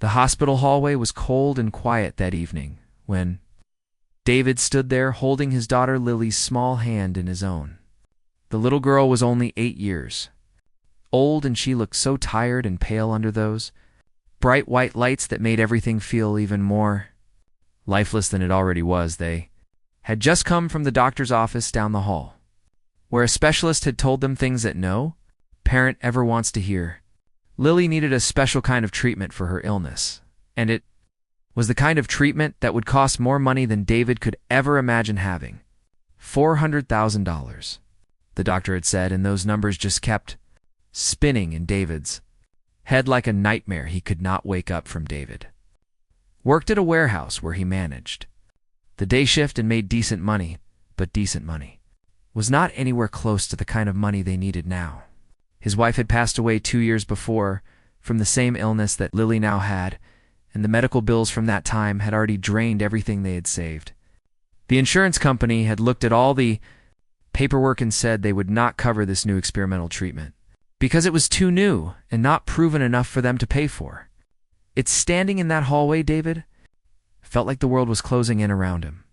The hospital hallway was cold and quiet that evening when David stood there holding his daughter Lily's small hand in his own. The little girl was only 8 years old, and she looked so tired and pale under those bright white lights that made everything feel even more lifeless than it already was. They had just come from the doctor's office down the hall, where a specialist had told them things that no parent ever wants to hear. Lily needed a special kind of treatment for her illness, and it was the kind of treatment that would cost more money than David could ever imagine having. $400,000, the doctor had said, and those numbers just kept spinning in David's head like a nightmare he could not wake up from. David worked at a warehouse where he managed the day shift and made decent money, but decent money was not anywhere close to the kind of money they needed now. His wife had passed away 2 years before from the same illness that Lily now had, and the medical bills from that time had already drained everything they had saved. The insurance company had looked at all the paperwork and said they would not cover this new experimental treatment because it was too new and not proven enough for them to pay for. It's standing in that hallway, David felt like the world was closing in around him.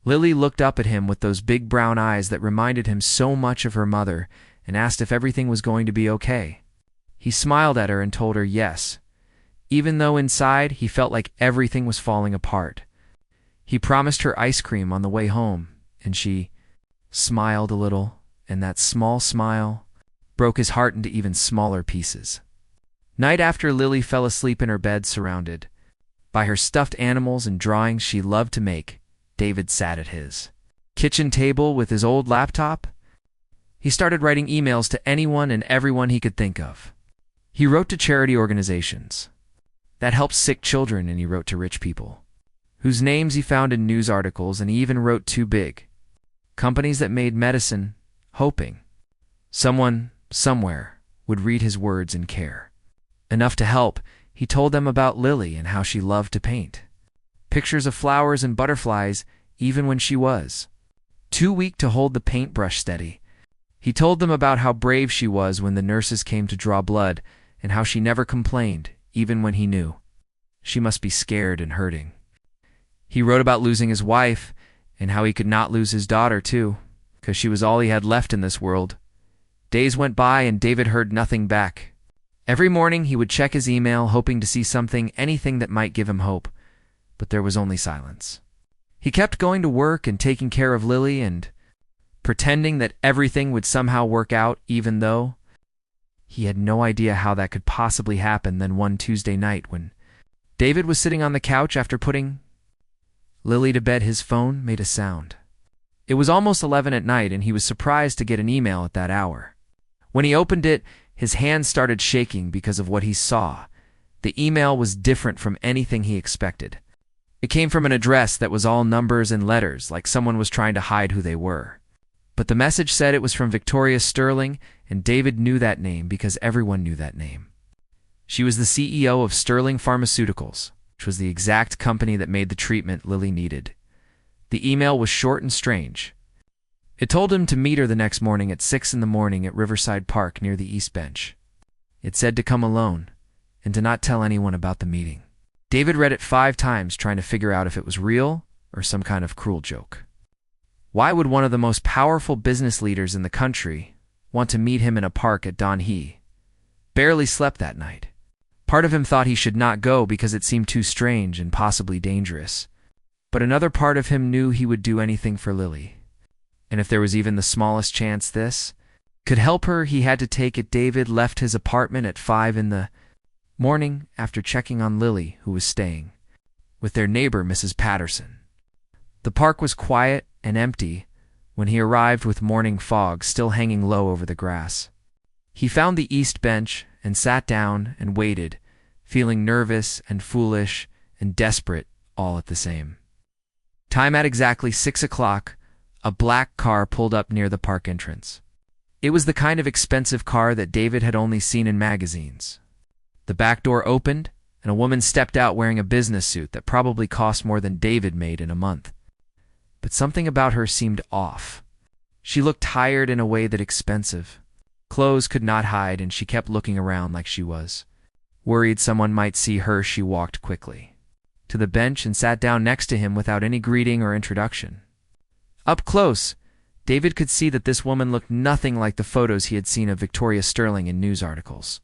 Lily looked up at him with those big brown eyes that reminded him so much of her mother and asked if everything was going to be okay. He smiled at her and told her yes, even though inside he felt like everything was falling apart. He promised her ice cream on the way home, and she smiled a little, and that small smile broke his heart into even smaller pieces. Night after Lily fell asleep in her bed surrounded by her stuffed animals and drawings she loved to make, David sat at his kitchen table with his old laptop. He started writing emails to anyone and everyone he could think of. He wrote to charity organizations that helped sick children, and he wrote to rich people whose names he found in news articles, and he even wrote to big companies that made medicine, hoping someone somewhere would read his words and care enough to help. He told them about Lily and how she loved to paint pictures of flowers and butterflies even when she was too weak to hold the paintbrush steady. He told them about how brave she was when the nurses came to draw blood, and how she never complained even when he knew she must be scared and hurting. He wrote about losing his wife and how he could not lose his daughter too, because she was all he had left in this world. Days went by and David heard nothing back. Every morning he would check his email, hoping to see something, anything that might give him hope, but there was only silence. He kept going to work and taking care of Lily and pretending that everything would somehow work out, even though he had no idea how that could possibly happen. Then one Tuesday night, when David was sitting on the couch after putting Lily to bed, his phone made a sound. It was almost 11 at night, and he was surprised to get an email at that hour. When he opened it, his hands started shaking because of what he saw. The email was different from anything he expected. It came from an address that was all numbers and letters, like someone was trying to hide who they were. But the message said it was from Victoria Sterling, and David knew that name because everyone knew that name. She was the CEO of Sterling Pharmaceuticals, which was the exact company that made the treatment Lily needed. The email was short and strange. It told him to meet her the next morning at 6 in the morning at Riverside Park near the East Bench. It said to come alone and to not tell anyone about the meeting. David read it 5 times, trying to figure out if it was real or some kind of cruel joke. Why would one of the most powerful business leaders in the country want to meet him in a park at dawn? He barely slept that night. Part of him thought he should not go because it seemed too strange and possibly dangerous. But another part of him knew he would do anything for Lily. And if there was even the smallest chance this could help her, he had to take it. David left his apartment at 5 in the morning after checking on Lily, who was staying with their neighbor, Mrs. Patterson. The park was quiet and empty when he arrived, with morning fog still hanging low over the grass. He found the East Bench and sat down and waited, feeling nervous and foolish and desperate all at the same time. At exactly 6 o'clock, a black car pulled up near the park entrance. It was the kind of expensive car that David had only seen in magazines. The back door opened, and a woman stepped out wearing a business suit that probably cost more than David made in a month. But something about her seemed off. She looked tired in a way that expensive clothes could not hide, and she kept looking around like she was Worried someone might see her, she walked quickly to the bench and sat down next to him without any greeting or introduction. Up close, David could see that this woman looked nothing like the photos he had seen of Victoria Sterling in news articles.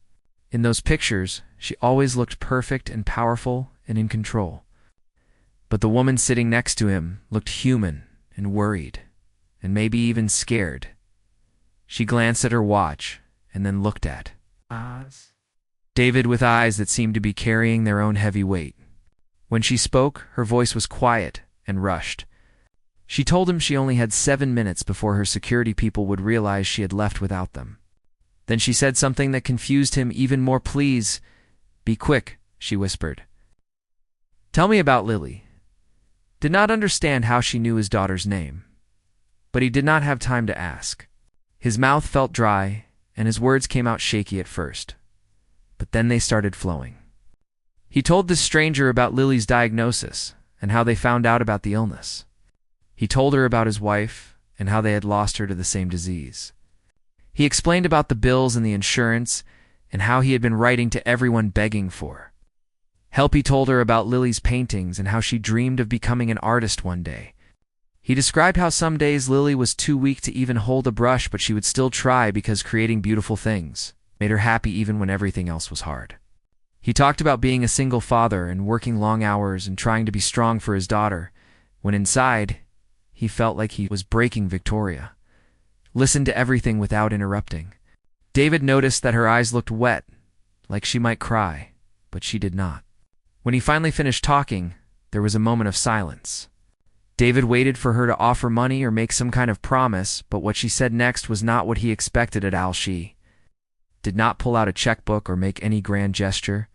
In those pictures, she always looked perfect and powerful and in control. But the woman sitting next to him looked human and worried, and maybe even scared. She glanced at her watch and then looked at David with eyes that seemed to be carrying their own heavy weight. When she spoke, her voice was quiet and rushed. She told him she only had 7 minutes before her security people would realize she had left without them. Then she said something that confused him even more. "Please, be quick," she whispered. "Tell me about Lily." Did not understand how she knew his daughter's name, but he did not have time to ask. His mouth felt dry, and his words came out shaky at first, but then they started flowing. He told this stranger about Lily's diagnosis and how they found out about the illness. He told her about his wife and how they had lost her to the same disease. He explained about the bills and the insurance and how he had been writing to everyone begging for help. He told her about Lily's paintings and how she dreamed of becoming an artist one day. He described how some days Lily was too weak to even hold a brush, but she would still try because creating beautiful things made her happy even when everything else was hard. He talked about being a single father and working long hours and trying to be strong for his daughter, when inside, he felt like he was breaking. Victoria listened to everything without interrupting. David noticed that her eyes looked wet, like she might cry, but she did not. When he finally finished talking, there was a moment of silence. David waited for her to offer money or make some kind of promise, but what she said next was not what he expected at all. She did not pull out a checkbook or make any grand gesture.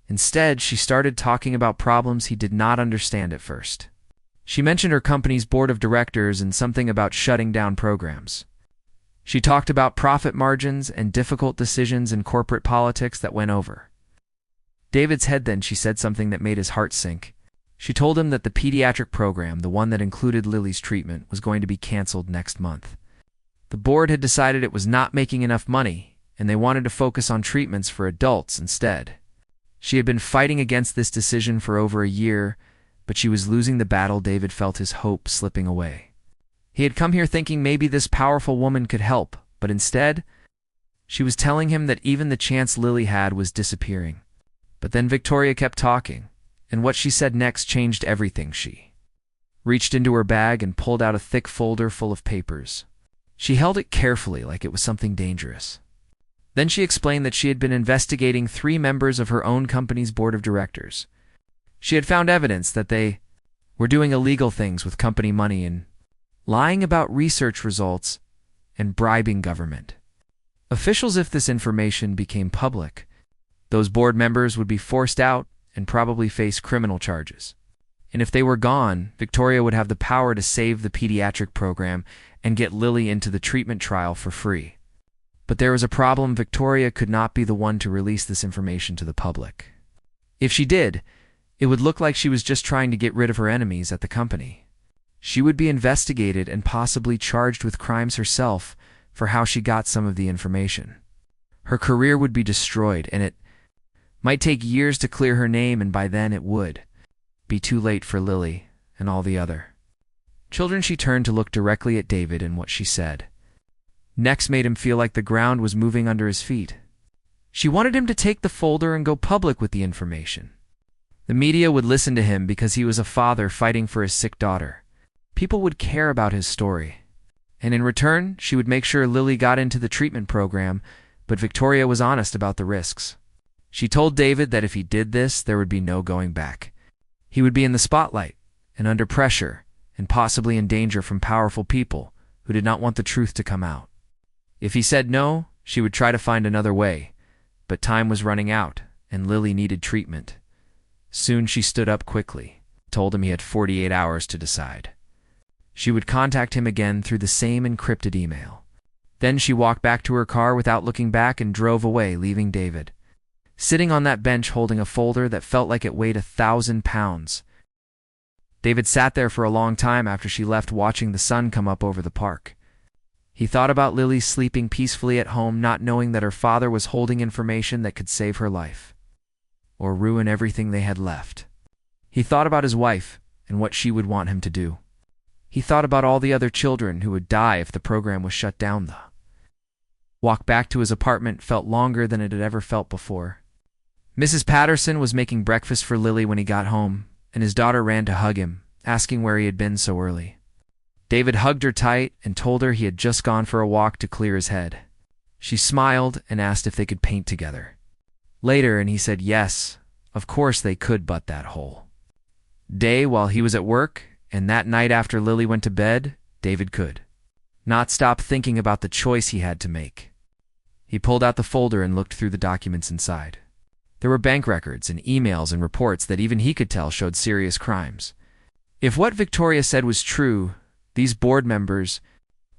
Instead, she started talking about problems he did not understand at first. She mentioned her company's board of directors and something about shutting down programs. She talked about profit margins and difficult decisions in corporate politics that went over David's head. Then she said something that made his heart sink. She told him that the pediatric program, the one that included Lily's treatment, was going to be canceled next month. The board had decided it was not making enough money, and they wanted to focus on treatments for adults instead. She had been fighting against this decision for over a year, but she was losing the battle. David felt his hope slipping away. He had come here thinking maybe this powerful woman could help, but instead, she was telling him that even the chance Lily had was disappearing. But then Victoria kept talking, and what she said next changed everything. She reached into her bag and pulled out a thick folder full of papers. She held it carefully like it was something dangerous. Then she explained that she had been investigating 3 members of her own company's board of directors. She had found evidence that they were doing illegal things with company money and lying about research results and bribing government officials. If this information became public, those board members would be forced out and probably face criminal charges. And if they were gone, Victoria would have the power to save the pediatric program and get Lily into the treatment trial for free. But there was a problem. Victoria could not be the one to release this information to the public. If she did, it would look like she was just trying to get rid of her enemies at the company. She would be investigated and possibly charged with crimes herself for how she got some of the information. Her career would be destroyed, and it might take years to clear her name, and by then it would be too late for Lily and all the other children. She turned to look directly at David, and what she said next made him feel like the ground was moving under his feet. She wanted him to take the folder and go public with the information. The media would listen to him because he was a father fighting for his sick daughter. People would care about his story. And in return, she would make sure Lily got into the treatment program, but Victoria was honest about the risks. She told David that if he did this, there would be no going back. He would be in the spotlight and under pressure and possibly in danger from powerful people who did not want the truth to come out. If he said no, she would try to find another way, but time was running out and Lily needed treatment. Soon she stood up quickly, told him he had 48 hours to decide. She would contact him again through the same encrypted email. Then she walked back to her car without looking back and drove away, leaving David sitting on that bench holding a folder that felt like it weighed 1,000 pounds. David sat there for a long time after she left, watching the sun come up over the park. He thought about Lily sleeping peacefully at home, not knowing that her father was holding information that could save her life. or ruin everything they had left. He thought about his wife and what she would want him to do. He thought about all the other children who would die if the program was shut down. The walk back to his apartment felt longer than it had ever felt before. Mrs. Patterson was making breakfast for Lily when he got home, and his daughter ran to hug him, asking where he had been so early. David hugged her tight and told her he had just gone for a walk to clear his head. She smiled and asked if they could paint together. Later, and he said yes, of course they could, but that whole day while he was at work, and that night after Lily went to bed, David could not stop thinking about the choice he had to make. He pulled out the folder and looked through the documents inside. There were bank records and emails and reports that even he could tell showed serious crimes. If what Victoria said was true, these board members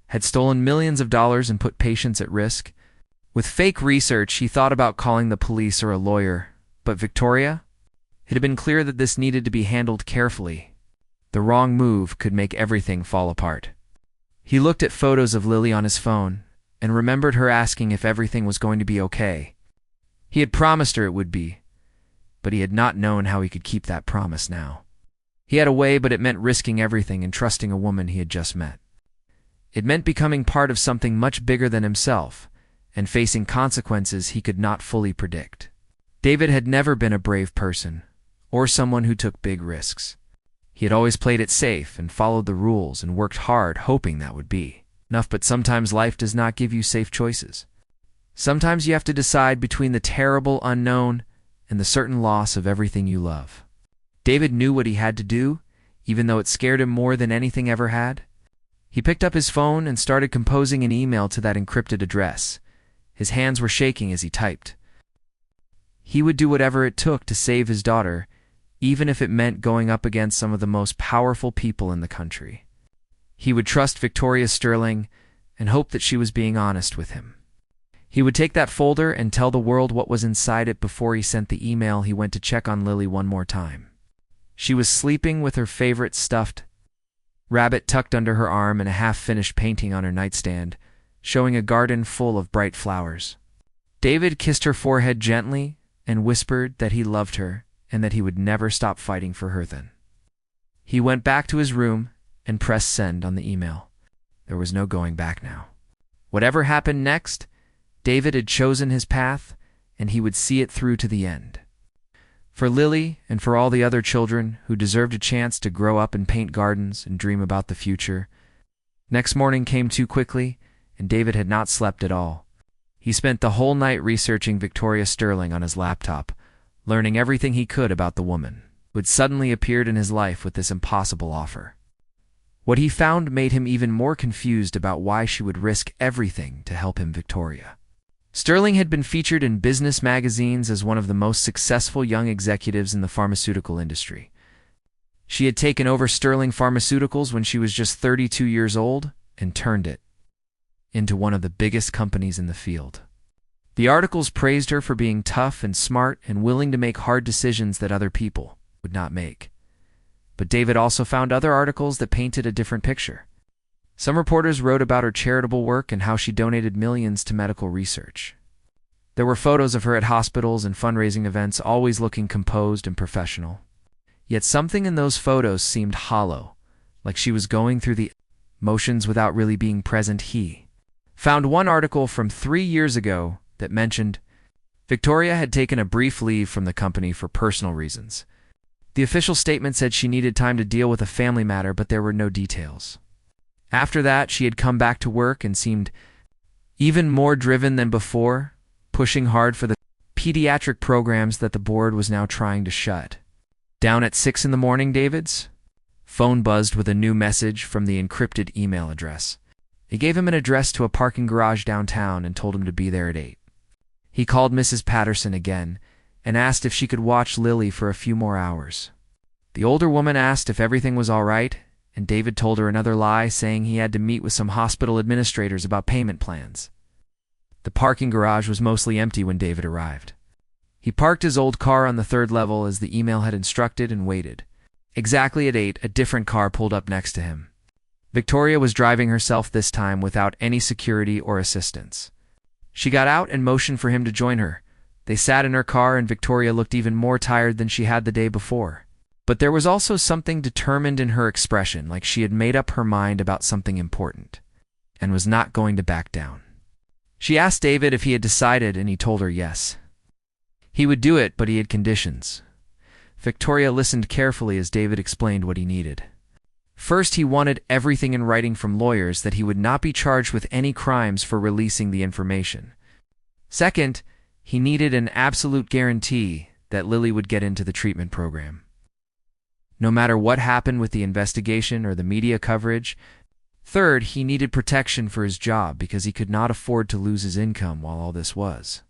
had stolen millions of dollars and put patients at risk. With fake research, he thought about calling the police or a lawyer, but Victoria? It had been clear that this needed to be handled carefully. The wrong move could make everything fall apart. He looked at photos of Lily on his phone and remembered her asking if everything was going to be okay. He had promised her it would be, but he had not known how he could keep that promise now. He had a way, but it meant risking everything and trusting a woman he had just met. It meant becoming part of something much bigger than himself and facing consequences he could not fully predict. David had never been a brave person or someone who took big risks. He had always played it safe and followed the rules and worked hard hoping that would be enough, but sometimes life does not give you safe choices. Sometimes you have to decide between the terrible unknown and the certain loss of everything you love. David knew what he had to do, even though it scared him more than anything ever had. He picked up his phone and started composing an email to that encrypted address. His hands were shaking as he typed. He would do whatever it took to save his daughter, even if it meant going up against some of the most powerful people in the country. He would trust Victoria Sterling and hope that she was being honest with him. He would take that folder and tell the world what was inside it. Before he sent the email, he went to check on Lily one more time. She was sleeping with her favorite stuffed rabbit tucked under her arm and a half-finished painting on her nightstand, showing a garden full of bright flowers. David kissed her forehead gently and whispered that he loved her and that he would never stop fighting for her then. He went back to his room and pressed send on the email. There was no going back now. Whatever happened next, David had chosen his path, and he would see it through to the end. For Lily and for all the other children who deserved a chance to grow up and paint gardens and dream about the future. Next morning came too quickly, and David had not slept at all. He spent the whole night researching Victoria Sterling on his laptop, learning everything he could about the woman who had suddenly appeared in his life with this impossible offer. What he found made him even more confused about why she would risk everything to help him. Victoria Sterling had been featured in business magazines as one of the most successful young executives in the pharmaceutical industry. She had taken over Sterling Pharmaceuticals when she was just 32 years old and turned it into one of the biggest companies in the field. The articles praised her for being tough and smart and willing to make hard decisions that other people would not make. But David also found other articles that painted a different picture. Some reporters wrote about her charitable work and how she donated millions to medical research. There were photos of her at hospitals and fundraising events, always looking composed and professional. Yet something in those photos seemed hollow, like she was going through the motions without really being present. He found one article from 3 years ago that mentioned Victoria had taken a brief leave from the company for personal reasons. The official statement said she needed time to deal with a family matter, but there were no details. After that, she had come back to work and seemed even more driven than before, pushing hard for the pediatric programs that the board was now trying to shut down. At 6 in the morning, David's phone buzzed with a new message from the encrypted email address. It gave him an address to a parking garage downtown and told him to be there at 8. He called Mrs. Patterson again and asked if she could watch Lily for a few more hours. The older woman asked if everything was all right, and David told her another lie, saying he had to meet with some hospital administrators about payment plans. The parking garage was mostly empty when David arrived. He parked his old car on the 3rd level as the email had instructed and waited. Exactly at 8, a different car pulled up next to him. Victoria was driving herself this time without any security or assistance. She got out and motioned for him to join her, They sat in her car, and Victoria looked even more tired than she had the day before. But there was also something determined in her expression, like she had made up her mind about something important, and was not going to back down. She asked David if he had decided, and he told her yes. He would do it, but he had conditions. Victoria listened carefully as David explained what he needed. First, he wanted everything in writing from lawyers that he would not be charged with any crimes for releasing the information. Second, he needed an absolute guarantee that Lily would get into the treatment program. No matter what happened with the investigation or the media coverage. Third, he needed protection for his job because he could not afford to lose his income while all this was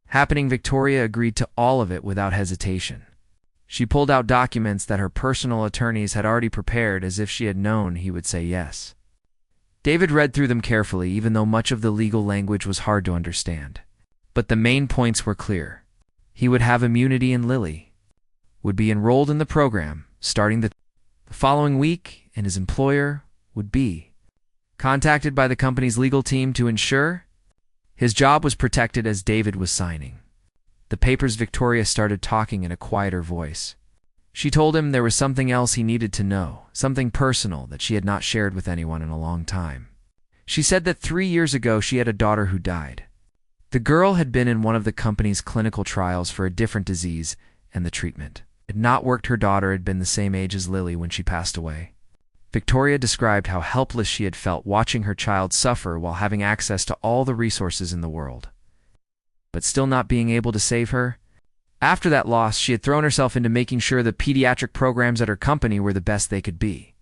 happening. Victoria agreed to all of it without hesitation. She pulled out documents that her personal attorneys had already prepared as if she had known he would say yes. David read through them carefully, even though much of the legal language was hard to understand. But the main points were clear. He would have immunity, and Lily would be enrolled in the program starting the following week, and his employer would be contacted by the company's legal team to ensure his job was protected as David was signing the papers. Victoria started talking in a quieter voice. She told him there was something else he needed to know, something personal that she had not shared with anyone in a long time. She said that 3 years ago she had a daughter who died. The girl had been in one of the company's clinical trials for a different disease, and the treatment had not worked. Her daughter had been the same age as Lily when she passed away. Victoria described how helpless she had felt watching her child suffer while having access to all the resources in the world, but still not being able to save her. After that loss, she had thrown herself into making sure the pediatric programs at her company were the best they could be.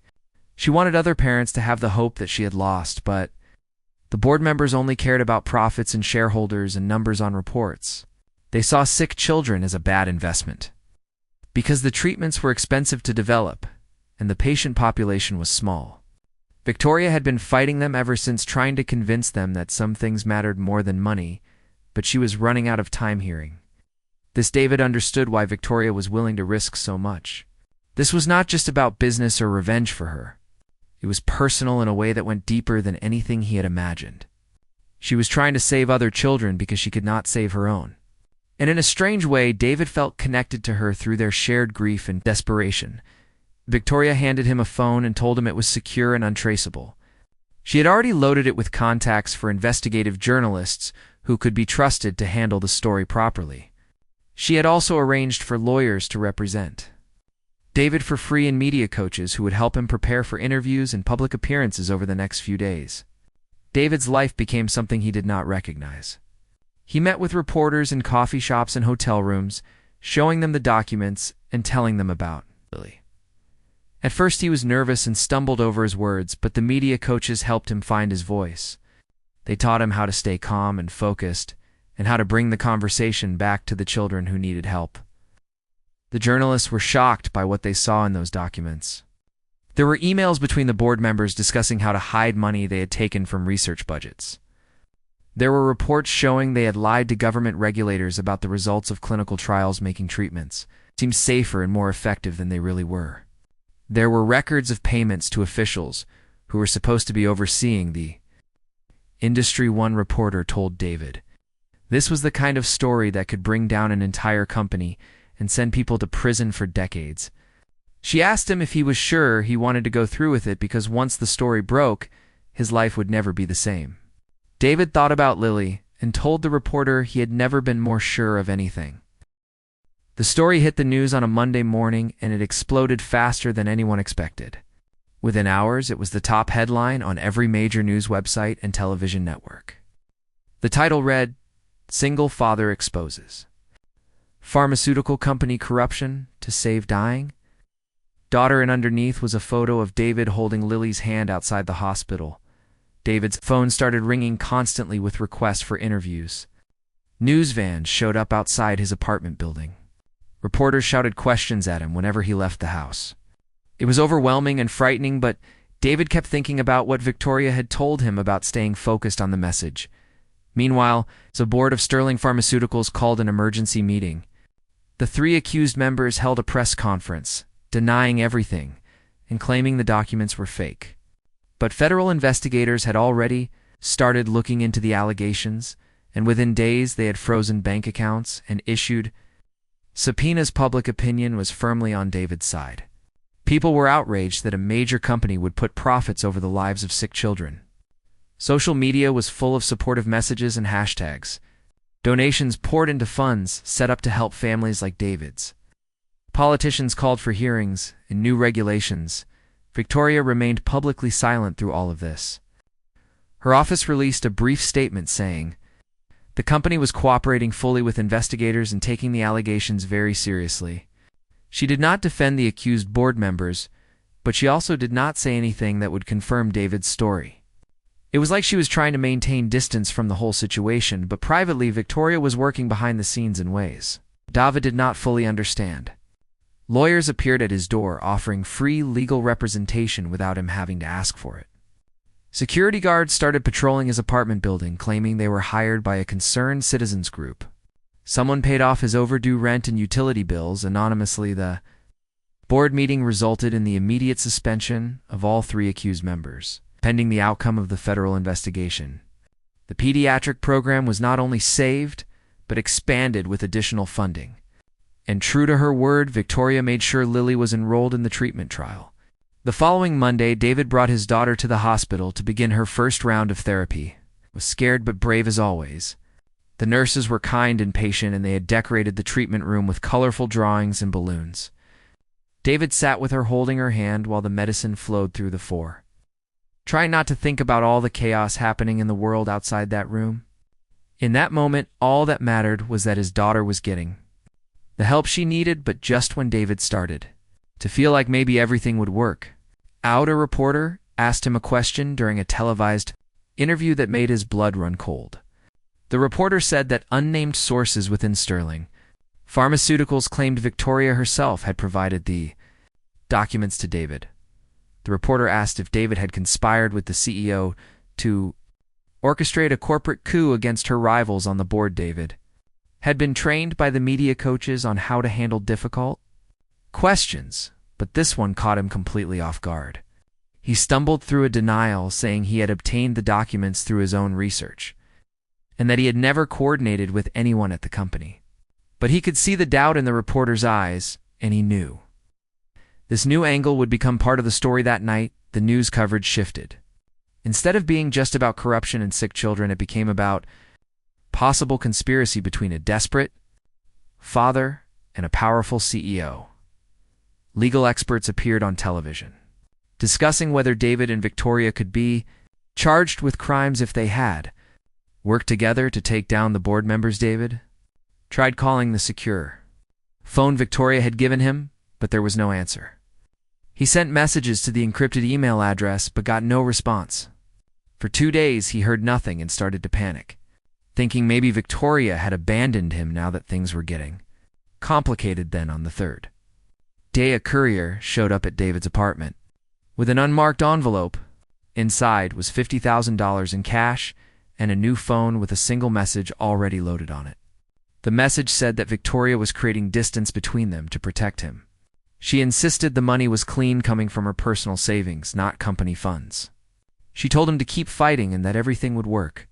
She wanted other parents to have the hope that she had lost, but the board members only cared about profits and shareholders and numbers on reports. They saw sick children as a bad investment because the treatments were expensive to develop and the patient population was small. Victoria had been fighting them ever since, trying to convince them that some things mattered more than money, but she was running out of time hearing this. David understood why Victoria was willing to risk so much. This was not just about business or revenge for her. It was personal in a way that went deeper than anything he had imagined. She was trying to save other children because she could not save her own. And in a strange way, David felt connected to her through their shared grief and desperation. Victoria handed him a phone and told him it was secure and untraceable. She had already loaded it with contacts for investigative journalists who could be trusted to handle the story properly. She had also arranged for lawyers to represent David for free and media coaches who would help him prepare for interviews and public appearances over the next few days. David's life became something he did not recognize. He met with reporters in coffee shops and hotel rooms, showing them the documents and telling them about Lily. At first he was nervous and stumbled over his words, but the media coaches helped him find his voice. They taught him how to stay calm and focused, and how to bring the conversation back to the children who needed help. The journalists were shocked by what they saw in those documents. There were emails between the board members discussing how to hide money they had taken from research budgets. There were reports showing they had lied to government regulators about the results of clinical trials, making treatments seem safer and more effective than they really were. There were records of payments to officials who were supposed to be overseeing the industry. One reporter told David this was the kind of story that could bring down an entire company and send people to prison for decades. She asked him if he was sure he wanted to go through with it, because once the story broke, his life would never be the same. David thought about Lily and told the reporter he had never been more sure of anything. The story hit the news on a Monday morning, and it exploded faster than anyone expected. Within hours, it was the top headline on every major news website and television network. The title read, "Single Father Exposes Pharmaceutical Company Corruption to Save Dying Daughter," and underneath was a photo of David holding Lily's hand outside the hospital. David's phone started ringing constantly with requests for interviews. News vans showed up outside his apartment building. Reporters shouted questions at him whenever he left the house. It was overwhelming and frightening, but David kept thinking about what Victoria had told him about staying focused on the message. Meanwhile, the board of Sterling Pharmaceuticals called an emergency meeting. The 3 accused members held a press conference, denying everything and claiming the documents were fake. But federal investigators had already started looking into the allegations, and within days they had frozen bank accounts and issued subpoenas. Public opinion was firmly on David's side. People were outraged that a major company would put profits over the lives of sick children. Social media was full of supportive messages and hashtags. Donations poured into funds set up to help families like David's. Politicians called for hearings and new regulations. Victoria remained publicly silent through all of this. Her office released a brief statement saying, "The company was cooperating fully with investigators and taking the allegations very seriously." She did not defend the accused board members, but she also did not say anything that would confirm David's story. It was like she was trying to maintain distance from the whole situation, but privately Victoria was working behind the scenes in ways David did not fully understand. Lawyers appeared at his door offering free legal representation without him having to ask for it. Security guards started patrolling his apartment building, claiming they were hired by a concerned citizens group. Someone paid off his overdue rent and utility bills anonymously. The board meeting resulted in the immediate suspension of all 3 accused members, pending the outcome of the federal investigation. The pediatric program was not only saved, but expanded with additional funding. And true to her word, Victoria made sure Lily was enrolled in the treatment trial. The following Monday, David brought his daughter to the hospital to begin her first round of therapy. Was scared but brave as always. The nurses were kind and patient, and they had decorated the treatment room with colorful drawings and balloons. David sat with her, holding her hand while the medicine flowed through the 4. Trying not to think about all the chaos happening in the world outside that room. In that moment, all that mattered was that his daughter was getting the help she needed, but just when David started to feel like maybe everything would work out, a reporter asked him a question during a televised interview that made his blood run cold. The reporter said that unnamed sources within Sterling Pharmaceuticals claimed Victoria herself had provided the documents to David. The reporter asked if David had conspired with the CEO to orchestrate a corporate coup against her rivals on the board. David had been trained by the media coaches on how to handle difficult questions, but this one caught him completely off guard. He stumbled through a denial, saying he had obtained the documents through his own research, and that he had never coordinated with anyone at the company. But he could see the doubt in the reporter's eyes, and he knew this new angle would become part of the story. That night, the news coverage shifted. Instead of being just about corruption and sick children, it became about possible conspiracy between a desperate father and a powerful CEO. Legal experts appeared on television, discussing whether David and Victoria could be charged with crimes if they had worked together to take down the board members. David tried calling the secure phone Victoria had given him, but there was no answer. He sent messages to the encrypted email address, but got no response. For 2 days, he heard nothing and started to panic, thinking maybe Victoria had abandoned him now that things were getting complicated. Then on the 3rd day, a courier showed up at David's apartment with an unmarked envelope. Inside was $50,000 in cash and a new phone with a single message already loaded on it. The message said that Victoria was creating distance between them to protect him. She insisted the money was clean, coming from her personal savings, not company funds. She told him to keep fighting and that everything would work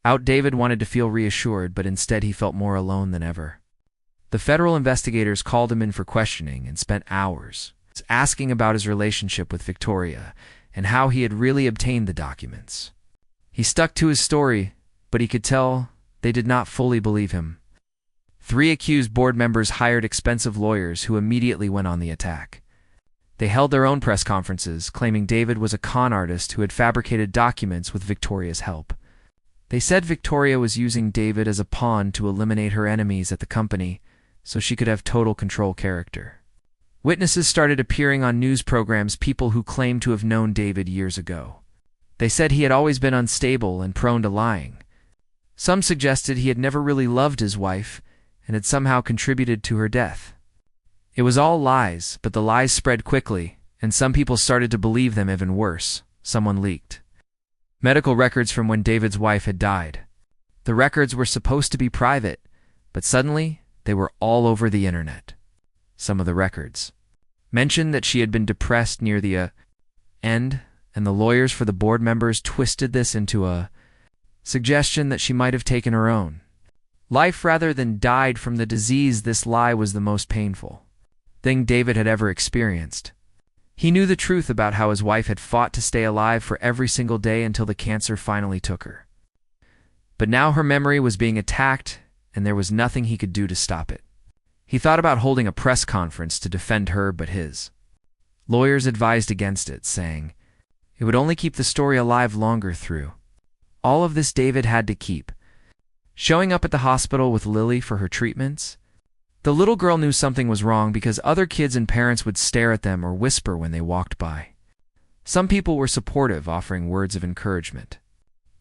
out. David wanted to feel reassured, but instead he felt more alone than ever. The federal investigators called him in for questioning and spent hours asking about his relationship with Victoria and how he had really obtained the documents. He stuck to his story, but he could tell they did not fully believe him. 3 accused board members hired expensive lawyers who immediately went on the attack. They held their own press conferences, claiming David was a con artist who had fabricated documents with Victoria's help. They said Victoria was using David as a pawn to eliminate her enemies at the company so she could have total control character. Witnesses started appearing on news programs, people who claimed to have known David years ago. They said he had always been unstable and prone to lying. Some suggested he had never really loved his wife and had somehow contributed to her death. It was all lies, but the lies spread quickly, and some people started to believe them. Even worse, someone leaked medical records from when David's wife had died. The records were supposed to be private, but suddenly they were all over the internet. Some of the records mentioned that she had been depressed near the end, and the lawyers for the board members twisted this into a suggestion that she might have taken her own life rather than died from the disease. This lie was the most painful thing David had ever experienced. He knew the truth about how his wife had fought to stay alive for every single day until the cancer finally took her. But now her memory was being attacked, and there was nothing he could do to stop it. He thought about holding a press conference to defend her, but his lawyers advised against it, saying it would only keep the story alive longer. Through all of this, David had to keep showing up at the hospital with Lily for her treatments. The little girl knew something was wrong because other kids and parents would stare at them or whisper when they walked by. Some people were supportive, offering words of encouragement,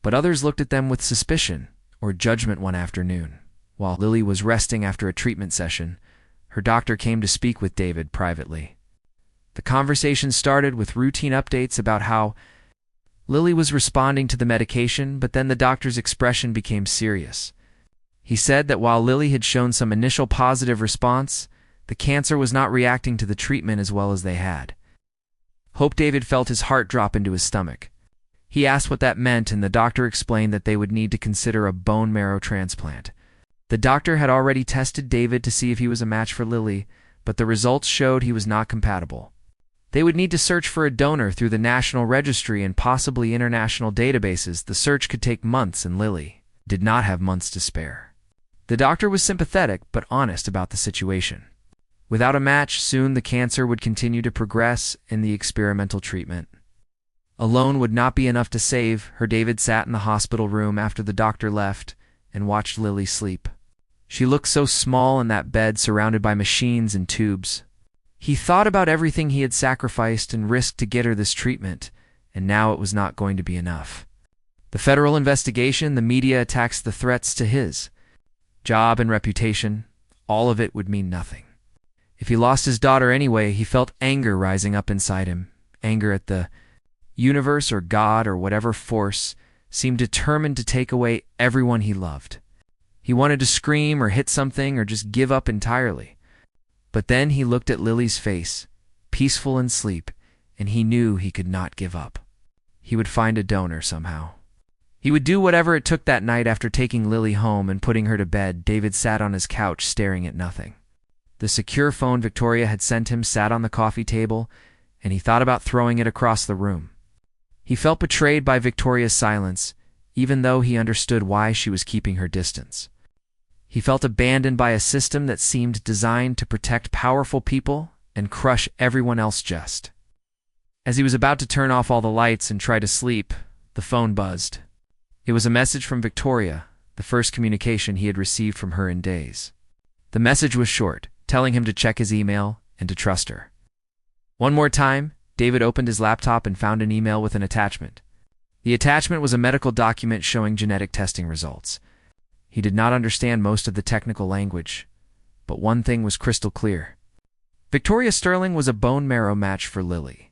but others looked at them with suspicion or judgment. One afternoon, while Lily was resting after a treatment session, her doctor came to speak with David privately. The conversation started with routine updates about how Lily was responding to the medication, but then the doctor's expression became serious. He said that while Lily had shown some initial positive response, the cancer was not reacting to the treatment as well as they had hoped. David felt his heart drop into his stomach. He asked what that meant, and the doctor explained that they would need to consider a bone marrow transplant. The doctor had already tested David to see if he was a match for Lily, but the results showed he was not compatible. They would need to search for a donor through the national registry and possibly international databases. The search could take months, and Lily did not have months to spare. The doctor was sympathetic but honest about the situation. Without a match, soon the cancer would continue to progress, and the experimental treatment alone would not be enough to save her. David sat in the hospital room after the doctor left and watched Lily sleep. She looked so small in that bed, surrounded by machines and tubes. He thought about everything he had sacrificed and risked to get her this treatment, and now it was not going to be enough. The federal investigation, the media attacks, the threats to his job and reputation, all of it would mean nothing. If he lost his daughter anyway, he felt anger rising up inside him, anger at the universe or God or whatever force seemed determined to take away everyone he loved. He wanted to scream or hit something or just give up entirely. But then he looked at Lily's face, peaceful in sleep, and he knew he could not give up. He would find a donor somehow. He would do whatever it took. That night, after taking Lily home and putting her to bed, David sat on his couch staring at nothing. The secure phone Victoria had sent him sat on the coffee table, and he thought about throwing it across the room. He felt betrayed by Victoria's silence, even though he understood why she was keeping her distance. He felt abandoned by a system that seemed designed to protect powerful people and crush everyone else. Just as he was about to turn off all the lights and try to sleep, the phone buzzed. It was a message from Victoria, the first communication he had received from her in days. The message was short, telling him to check his email and to trust her. One more time, David opened his laptop and found an email with an attachment. The attachment was a medical document showing genetic testing results. He did not understand most of the technical language, but one thing was crystal clear. Victoria Sterling was a bone marrow match for Lily.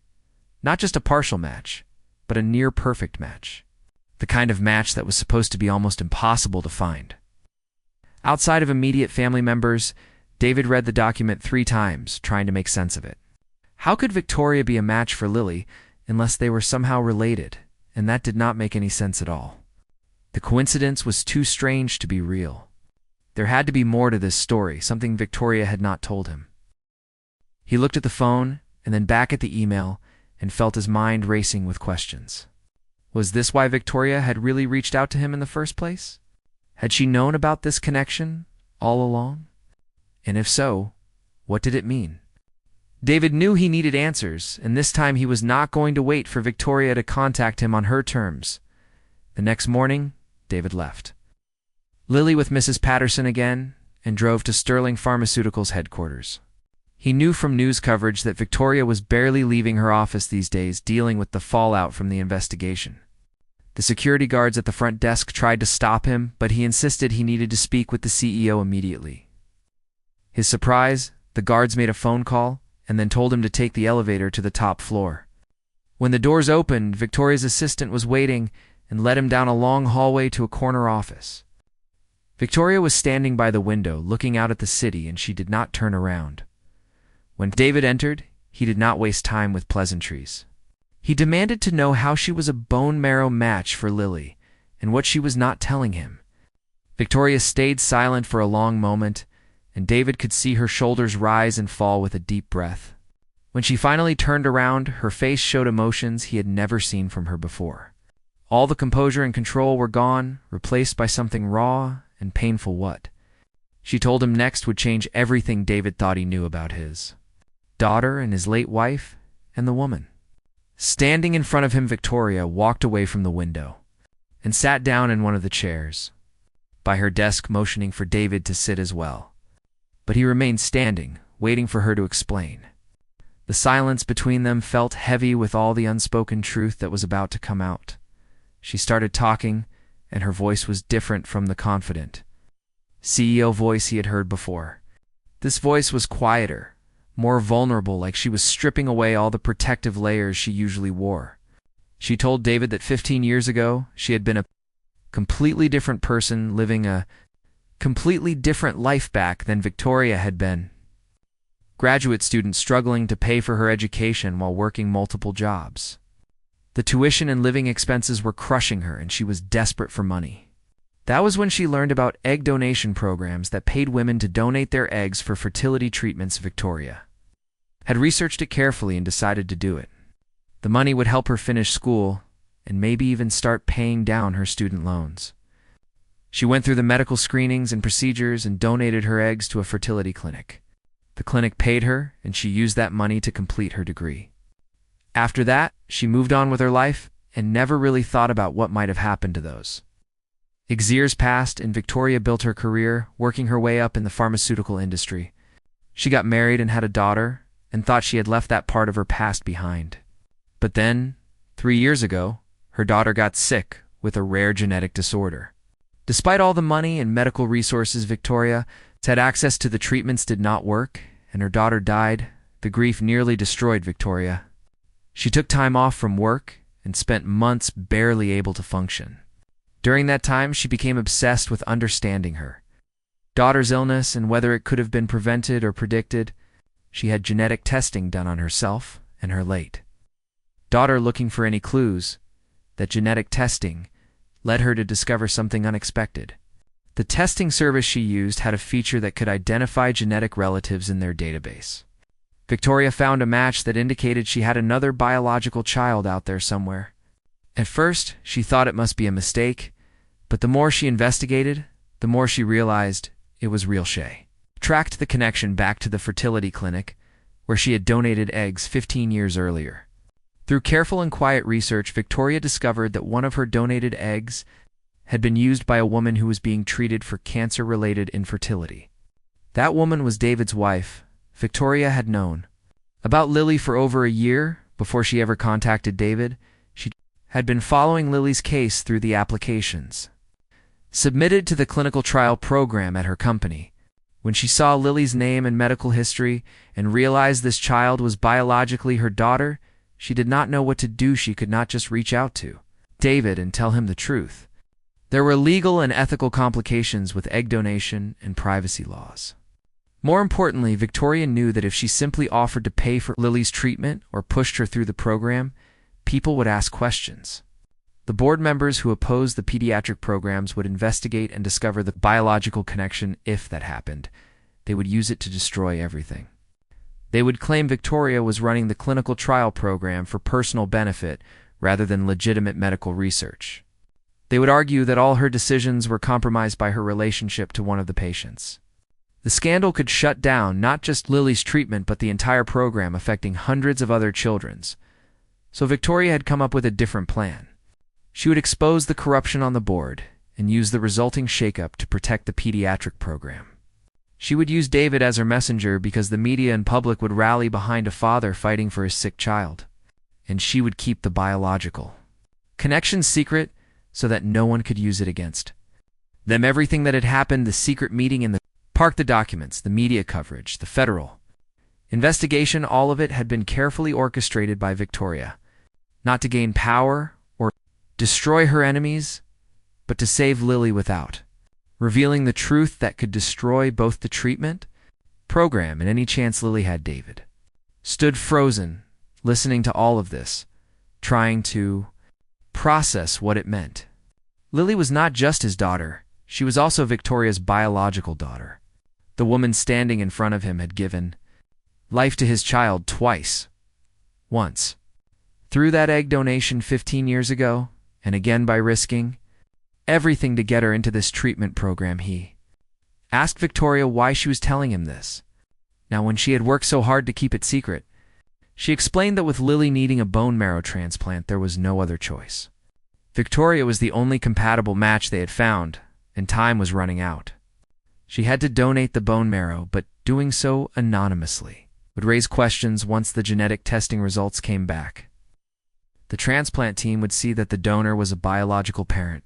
Not just a partial match, but a near-perfect match. The kind of match that was supposed to be almost impossible to find. Outside of immediate family members, David read the document 3 times, trying to make sense of it. How could Victoria be a match for Lily unless they were somehow related? And that did not make any sense at all. The coincidence was too strange to be real. There had to be more to this story, something Victoria had not told him. He looked at the phone and then back at the email and felt his mind racing with questions. Was this why Victoria had really reached out to him in the first place? Had she known about this connection all along? And if so, what did it mean? David knew he needed answers, and this time he was not going to wait for Victoria to contact him on her terms. The next morning, David left Lily with Mrs. Patterson again and drove to Sterling Pharmaceuticals headquarters. He knew from news coverage that Victoria was barely leaving her office these days, dealing with the fallout from the investigation. The security guards at the front desk tried to stop him, but he insisted he needed to speak with the CEO immediately. His surprise, the guards made a phone call and then told him to take the elevator to the top floor. When the doors opened, Victoria's assistant was waiting and led him down a long hallway to a corner office. Victoria was standing by the window, looking out at the city, and she did not turn around. When David entered, he did not waste time with pleasantries. He demanded to know how she was a bone marrow match for Lily, and what she was not telling him. Victoria stayed silent for a long moment, and David could see her shoulders rise and fall with a deep breath. When she finally turned around, her face showed emotions he had never seen from her before. All the composure and control were gone, replaced by something raw and painful. What she told him next would change everything David thought he knew about his daughter and his late wife and the woman. Standing in front of him, Victoria walked away from the window and sat down in one of the chairs by her desk, motioning for David to sit as well. But he remained standing, waiting for her to explain. The silence between them felt heavy with all the unspoken truth that was about to come out. She started talking, and her voice was different from the confident CEO voice he had heard before. This voice was quieter, more vulnerable, like she was stripping away all the protective layers she usually wore. She told David that 15 years ago, she had been a completely different person, living a completely different life back than Victoria had been. Graduate student struggling to pay for her education while working multiple jobs. The tuition and living expenses were crushing her, and she was desperate for money. That was when she learned about egg donation programs that paid women to donate their eggs for fertility treatments. Victoria had researched it carefully and decided to do it. The money would help her finish school and maybe even start paying down her student loans. She went through the medical screenings and procedures and donated her eggs to a fertility clinic. The clinic paid her, and she used that money to complete her degree. After that, she moved on with her life and never really thought about what might have happened to those. Years passed, and Victoria built her career, working her way up in the pharmaceutical industry. She got married and had a daughter, and thought she had left that part of her past behind. But then, 3 years ago, her daughter got sick with a rare genetic disorder. Despite all the money and medical resources Victoria had access to, the treatments did not work, and her daughter died. The grief nearly destroyed Victoria. She took time off from work and spent months barely able to function. During that time, she became obsessed with understanding her daughter's illness and whether it could have been prevented or predicted. She had genetic testing done on herself and her late daughter, looking for any clues. That genetic testing led her to discover something unexpected. The testing service she used had a feature that could identify genetic relatives in their database. Victoria found a match that indicated she had another biological child out there somewhere. At first, she thought it must be a mistake, but the more she investigated, the more she realized it was real. She tracked the connection back to the fertility clinic where she had donated eggs 15 years earlier. Through careful and quiet research, Victoria discovered that one of her donated eggs had been used by a woman who was being treated for cancer-related infertility. That woman was David's wife. Victoria had known about Lily for over a year before she ever contacted David. She had been following Lily's case through the applications submitted to the clinical trial program at her company. When she saw Lily's name and medical history and realized this child was biologically her daughter, she did not know what to do. She could not just reach out to David and tell him the truth. There were legal and ethical complications with egg donation and privacy laws. More importantly, Victoria knew that if she simply offered to pay for Lily's treatment or pushed her through the program, people would ask questions. The board members who opposed the pediatric programs would investigate and discover the biological connection. If that happened, they would use it to destroy everything. They would claim Victoria was running the clinical trial program for personal benefit rather than legitimate medical research. They would argue that all her decisions were compromised by her relationship to one of the patients. The scandal could shut down not just Lily's treatment but the entire program, affecting hundreds of other children. So Victoria had come up with a different plan. She would expose the corruption on the board and use the resulting shakeup to protect the pediatric program. She would use David as her messenger because the media and public would rally behind a father fighting for his sick child, and she would keep the biological connection secret so that no one could use it against them. Everything that had happened, the secret meeting in the park, the documents, the media coverage, the federal investigation, all of it had been carefully orchestrated by Victoria, not to gain power or destroy her enemies, but to save Lily without revealing the truth that could destroy both the treatment program and any chance Lily had. David stood frozen, listening to all of this, trying to process what it meant. Lily was not just his daughter, she was also Victoria's biological daughter. The woman standing in front of him had given life to his child twice. Once through that egg donation 15 years ago, and again by risking everything to get her into this treatment program. He asked Victoria why she was telling him this. Now, when she had worked so hard to keep it secret, she explained that with Lily needing a bone marrow transplant, there was no other choice. Victoria was the only compatible match they had found, and time was running out. She had to donate the bone marrow, but doing so anonymously would raise questions once the genetic testing results came back. The transplant team would see that the donor was a biological parent.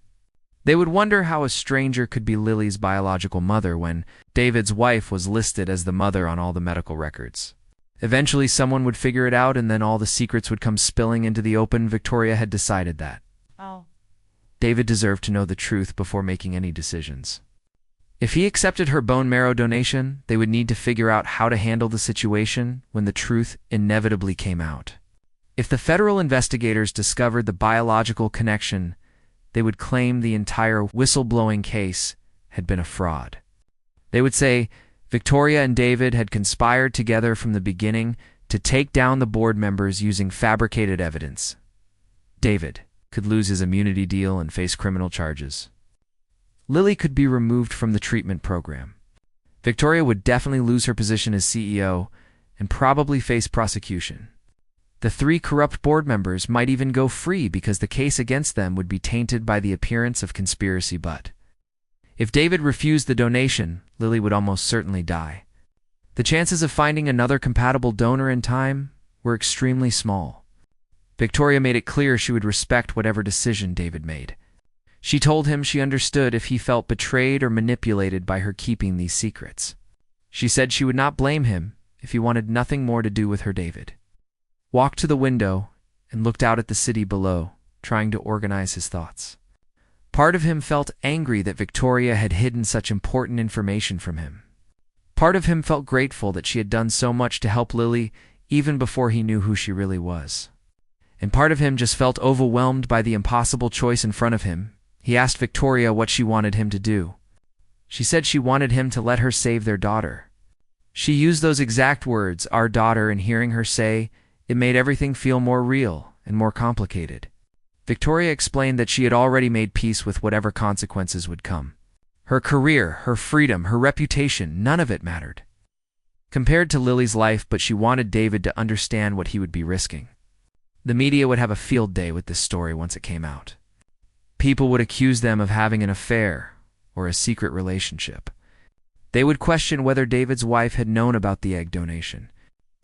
They would wonder how a stranger could be Lily's biological mother when David's wife was listed as the mother on all the medical records. Eventually, someone would figure it out, and then all the secrets would come spilling into the open. Victoria had decided that David deserved to know the truth before making any decisions. If he accepted her bone marrow donation, they would need to figure out how to handle the situation when the truth inevitably came out. If the federal investigators discovered the biological connection, they would claim the entire whistleblowing case had been a fraud. They would say Victoria and David had conspired together from the beginning to take down the board members using fabricated evidence. David could lose his immunity deal and face criminal charges. Lily could be removed from the treatment program. Victoria would definitely lose her position as CEO and probably face prosecution. The 3 corrupt board members might even go free because the case against them would be tainted by the appearance of conspiracy. But if David refused the donation, Lily would almost certainly die. The chances of finding another compatible donor in time were extremely small. Victoria made it clear she would respect whatever decision David made. She told him she understood if he felt betrayed or manipulated by her keeping these secrets. She said she would not blame him if he wanted nothing more to do with her. David walked to the window and looked out at the city below, trying to organize his thoughts. Part of him felt angry that Victoria had hidden such important information from him. Part of him felt grateful that she had done so much to help Lily even before he knew who she really was. And part of him just felt overwhelmed by the impossible choice in front of him. He asked Victoria what she wanted him to do. She said she wanted him to let her save their daughter. She used those exact words, our daughter, and hearing her say it made everything feel more real and more complicated. Victoria explained that she had already made peace with whatever consequences would come. Her career, her freedom, her reputation, none of it mattered compared to Lily's life, but she wanted David to understand what he would be risking. The media would have a field day with this story once it came out. People would accuse them of having an affair or a secret relationship. They would question whether David's wife had known about the egg donation.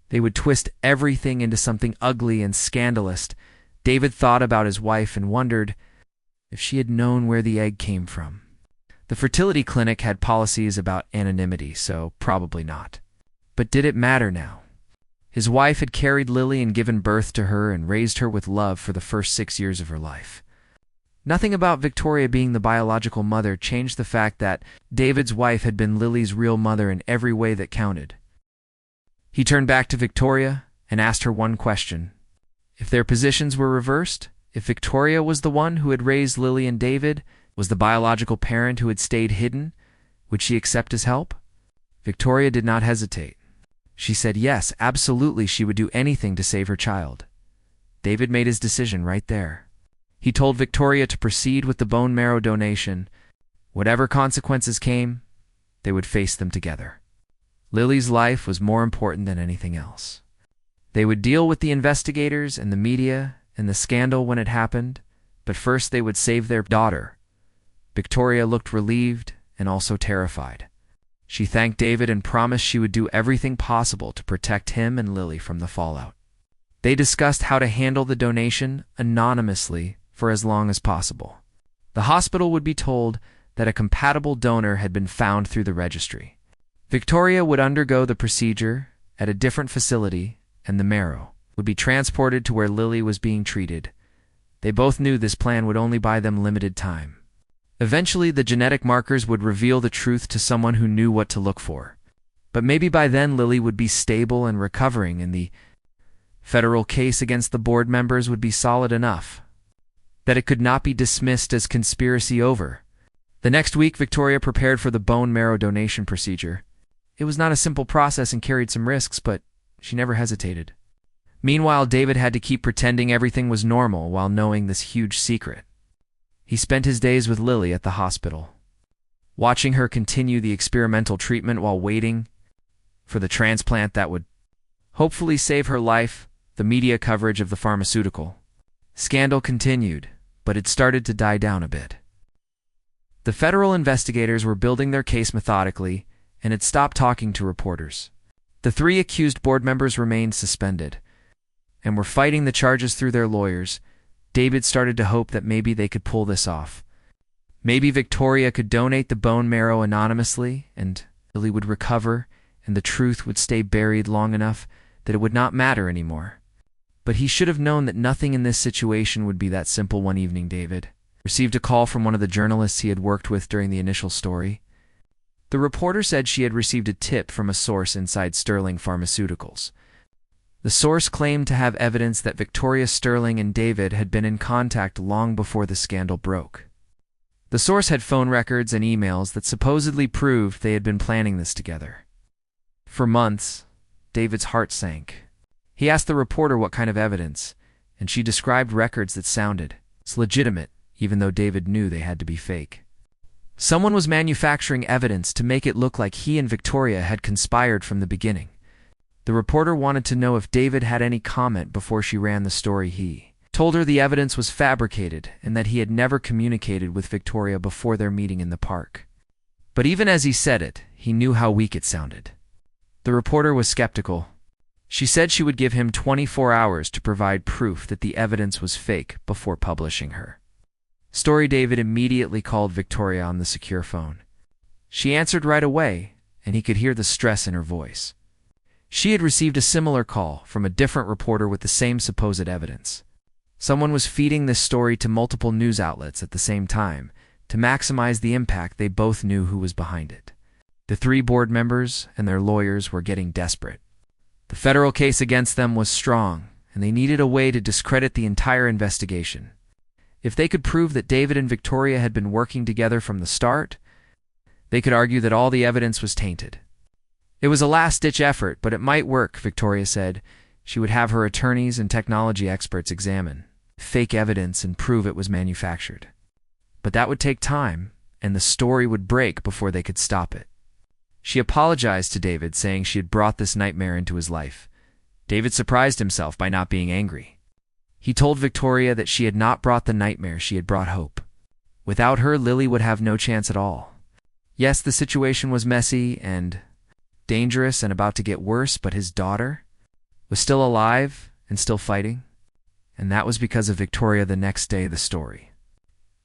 They would twist everything into something ugly and scandalous. David thought about his wife and wondered if she had known where the egg came from. The fertility clinic had policies about anonymity, so probably not. But did it matter now? His wife had carried Lily and given birth to her and raised her with love for the first 6 years of her life. Nothing about Victoria being the biological mother changed the fact that David's wife had been Lily's real mother in every way that counted. He turned back to Victoria and asked her one question. If their positions were reversed, if Victoria was the one who had raised Lily and David, was the biological parent who had stayed hidden, would she accept his help? Victoria did not hesitate. She said yes, absolutely, she would do anything to save her child. David made his decision right there. He told Victoria to proceed with the bone marrow donation. Whatever consequences came, they would face them together. Lily's life was more important than anything else. They would deal with the investigators and the media and the scandal when it happened, but first they would save their daughter. Victoria looked relieved and also terrified. She thanked David and promised she would do everything possible to protect him and Lily from the fallout. They discussed how to handle the donation anonymously for as long as possible. The hospital would be told that a compatible donor had been found through the registry. Victoria would undergo the procedure at a different facility, and the marrow would be transported to where Lily was being treated. They both knew this plan would only buy them limited time. Eventually, the genetic markers would reveal the truth to someone who knew what to look for. But maybe by then Lily would be stable and recovering, and the federal case against the board members would be solid enough. that it could not be dismissed as conspiracy over. The next week, Victoria prepared for the bone marrow donation procedure. It was not a simple process and carried some risks, but she never hesitated. Meanwhile, David had to keep pretending everything was normal while knowing this huge secret. He spent his days with Lily at the hospital, watching her continue the experimental treatment while waiting for the transplant that would hopefully save her life. The media coverage of the pharmaceutical scandal continued, but it started to die down a bit. The federal investigators were building their case methodically and had stopped talking to reporters. The 3 accused board members remained suspended and were fighting the charges through their lawyers. David started to hope that maybe they could pull this off. Maybe Victoria could donate the bone marrow anonymously and Lily would recover and the truth would stay buried long enough that it would not matter anymore. But he should have known that nothing in this situation would be that simple. One evening, David received a call from one of the journalists he had worked with during the initial story. The reporter said she had received a tip from a source inside Sterling Pharmaceuticals. The source claimed to have evidence that Victoria Sterling and David had been in contact long before the scandal broke. The source had phone records and emails that supposedly proved they had been planning this together. For months, David's heart sank. He asked the reporter what kind of evidence, and she described records that sounded legitimate, even though David knew they had to be fake. Someone was manufacturing evidence to make it look like he and Victoria had conspired from the beginning. The reporter wanted to know if David had any comment before she ran the story. He told her the evidence was fabricated and that he had never communicated with Victoria before their meeting in the park. But even as he said it, he knew how weak it sounded. The reporter was skeptical. She said she would give him 24 hours to provide proof that the evidence was fake before publishing her story. David immediately called Victoria on the secure phone. She answered right away, and he could hear the stress in her voice. She had received a similar call from a different reporter with the same supposed evidence. Someone was feeding this story to multiple news outlets at the same time to maximize the impact. They both knew who was behind it. The 3 board members and their lawyers were getting desperate. The federal case against them was strong, and they needed a way to discredit the entire investigation. If they could prove that David and Victoria had been working together from the start, they could argue that all the evidence was tainted. It was a last-ditch effort, but it might work, Victoria said. She would have her attorneys and technology experts examine fake evidence and prove it was manufactured. But that would take time, and the story would break before they could stop it. She apologized to David, saying she had brought this nightmare into his life. David surprised himself by not being angry. He told Victoria that she had not brought the nightmare, she had brought hope. Without her, Lily would have no chance at all. Yes, the situation was messy and dangerous and about to get worse, but his daughter was still alive and still fighting. And that was because of Victoria. The next day, the story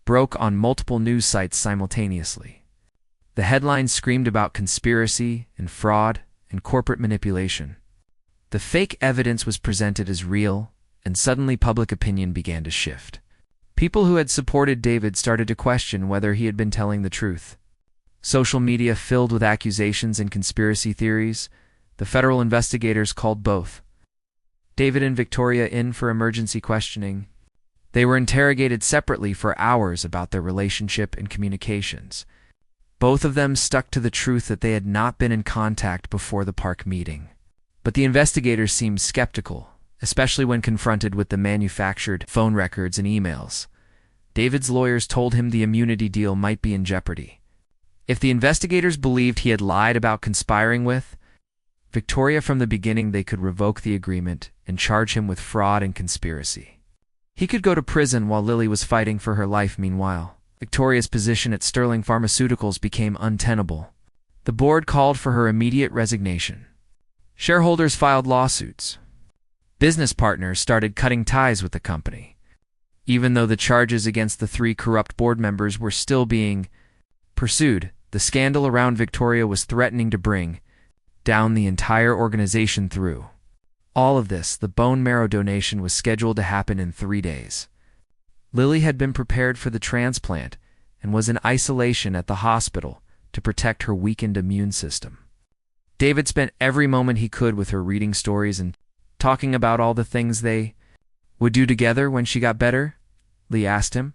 broke on multiple news sites simultaneously. The headlines screamed about conspiracy and fraud and corporate manipulation. The fake evidence was presented as real, and suddenly public opinion began to shift. People who had supported David started to question whether he had been telling the truth. Social media filled with accusations and conspiracy theories. The federal investigators called both David and Victoria in for emergency questioning. They were interrogated separately for hours about their relationship and communications. Both of them stuck to the truth that they had not been in contact before the park meeting. But the investigators seemed skeptical, especially when confronted with the manufactured phone records and emails. David's lawyers told him the immunity deal might be in jeopardy. If the investigators believed he had lied about conspiring with Victoria from the beginning, they could revoke the agreement and charge him with fraud and conspiracy. He could go to prison while Lily was fighting for her life. Meanwhile, Victoria's position at Sterling Pharmaceuticals became untenable. The board called for her immediate resignation. Shareholders filed lawsuits. Business partners started cutting ties with the company. Even though the charges against the 3 corrupt board members were still being pursued, the scandal around Victoria was threatening to bring down the entire organization. Through all of this, the bone marrow donation was scheduled to happen in 3 days. Lily had been prepared for the transplant and was in isolation at the hospital to protect her weakened immune system. David spent every moment he could with her, reading stories and talking about all the things they would do together when she got better. Lee asked him.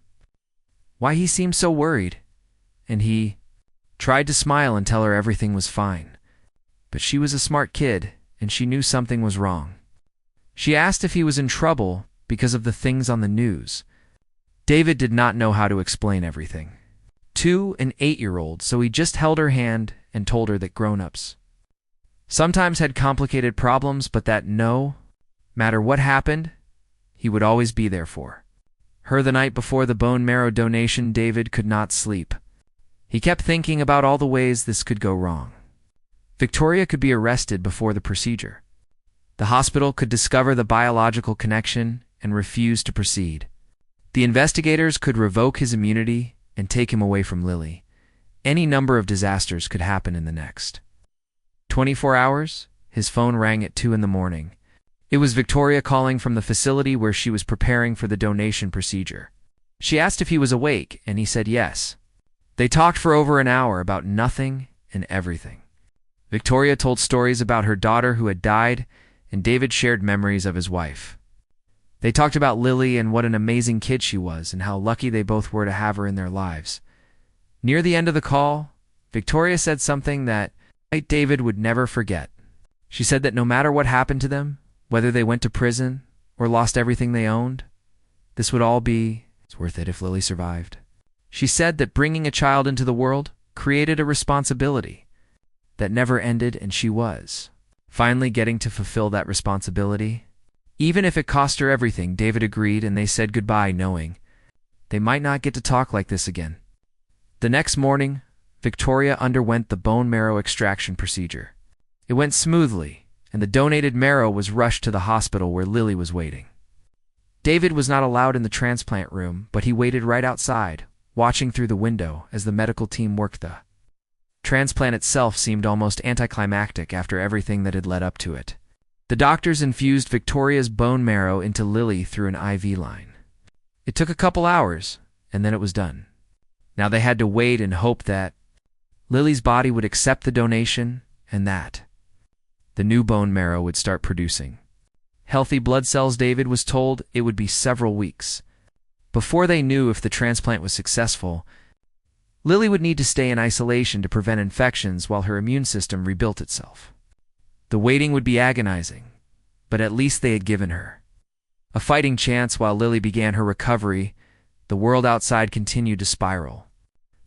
Why he seemed so worried, and he tried to smile and tell her everything was fine. But she was a smart kid, and she knew something was wrong. She asked if he was in trouble because of the things on the news. David did not know how to explain everything. 2 and 8-year-old, so he just held her hand and told her that grown-ups sometimes had complicated problems, but that no matter what happened, he would always be there for her. The night before the bone marrow donation, David could not sleep. He kept thinking about all the ways this could go wrong. Victoria could be arrested before the procedure. The hospital could discover the biological connection and refuse to proceed. The investigators could revoke his immunity and take him away from Lily. Any number of disasters could happen in the next 24 hours. His phone rang at 2 in the morning. It was Victoria calling from the facility where she was preparing for the donation procedure. She asked if he was awake, and he said yes. They talked for over an hour about nothing and everything. Victoria told stories about her daughter who had died, and David shared memories of his wife. They talked about Lily and what an amazing kid she was and how lucky they both were to have her in their lives. Near the end of the call, Victoria said something that David would never forget. She said that no matter what happened to them, whether they went to prison or lost everything they owned, this would all be worth it if Lily survived. She said that bringing a child into the world created a responsibility that never ended, and she was finally getting to fulfill that responsibility. Even if it cost her everything, David agreed, and they said goodbye knowing they might not get to talk like this again. The next morning, Victoria underwent the bone marrow extraction procedure. It went smoothly, and the donated marrow was rushed to the hospital where Lily was waiting. David was not allowed in the transplant room, but he waited right outside, watching through the window as the medical team worked. The transplant itself seemed almost anticlimactic after everything that had led up to it. The doctors infused Victoria's bone marrow into Lily through an IV line. It took a couple hours, and then it was done. Now they had to wait and hope that Lily's body would accept the donation and that the new bone marrow would start producing healthy blood cells. David was told it would be several weeks before they knew if the transplant was successful. Lily would need to stay in isolation to prevent infections while her immune system rebuilt itself. The waiting would be agonizing, but at least they had given her a fighting chance while Lily began her recovery. The world outside continued to spiral.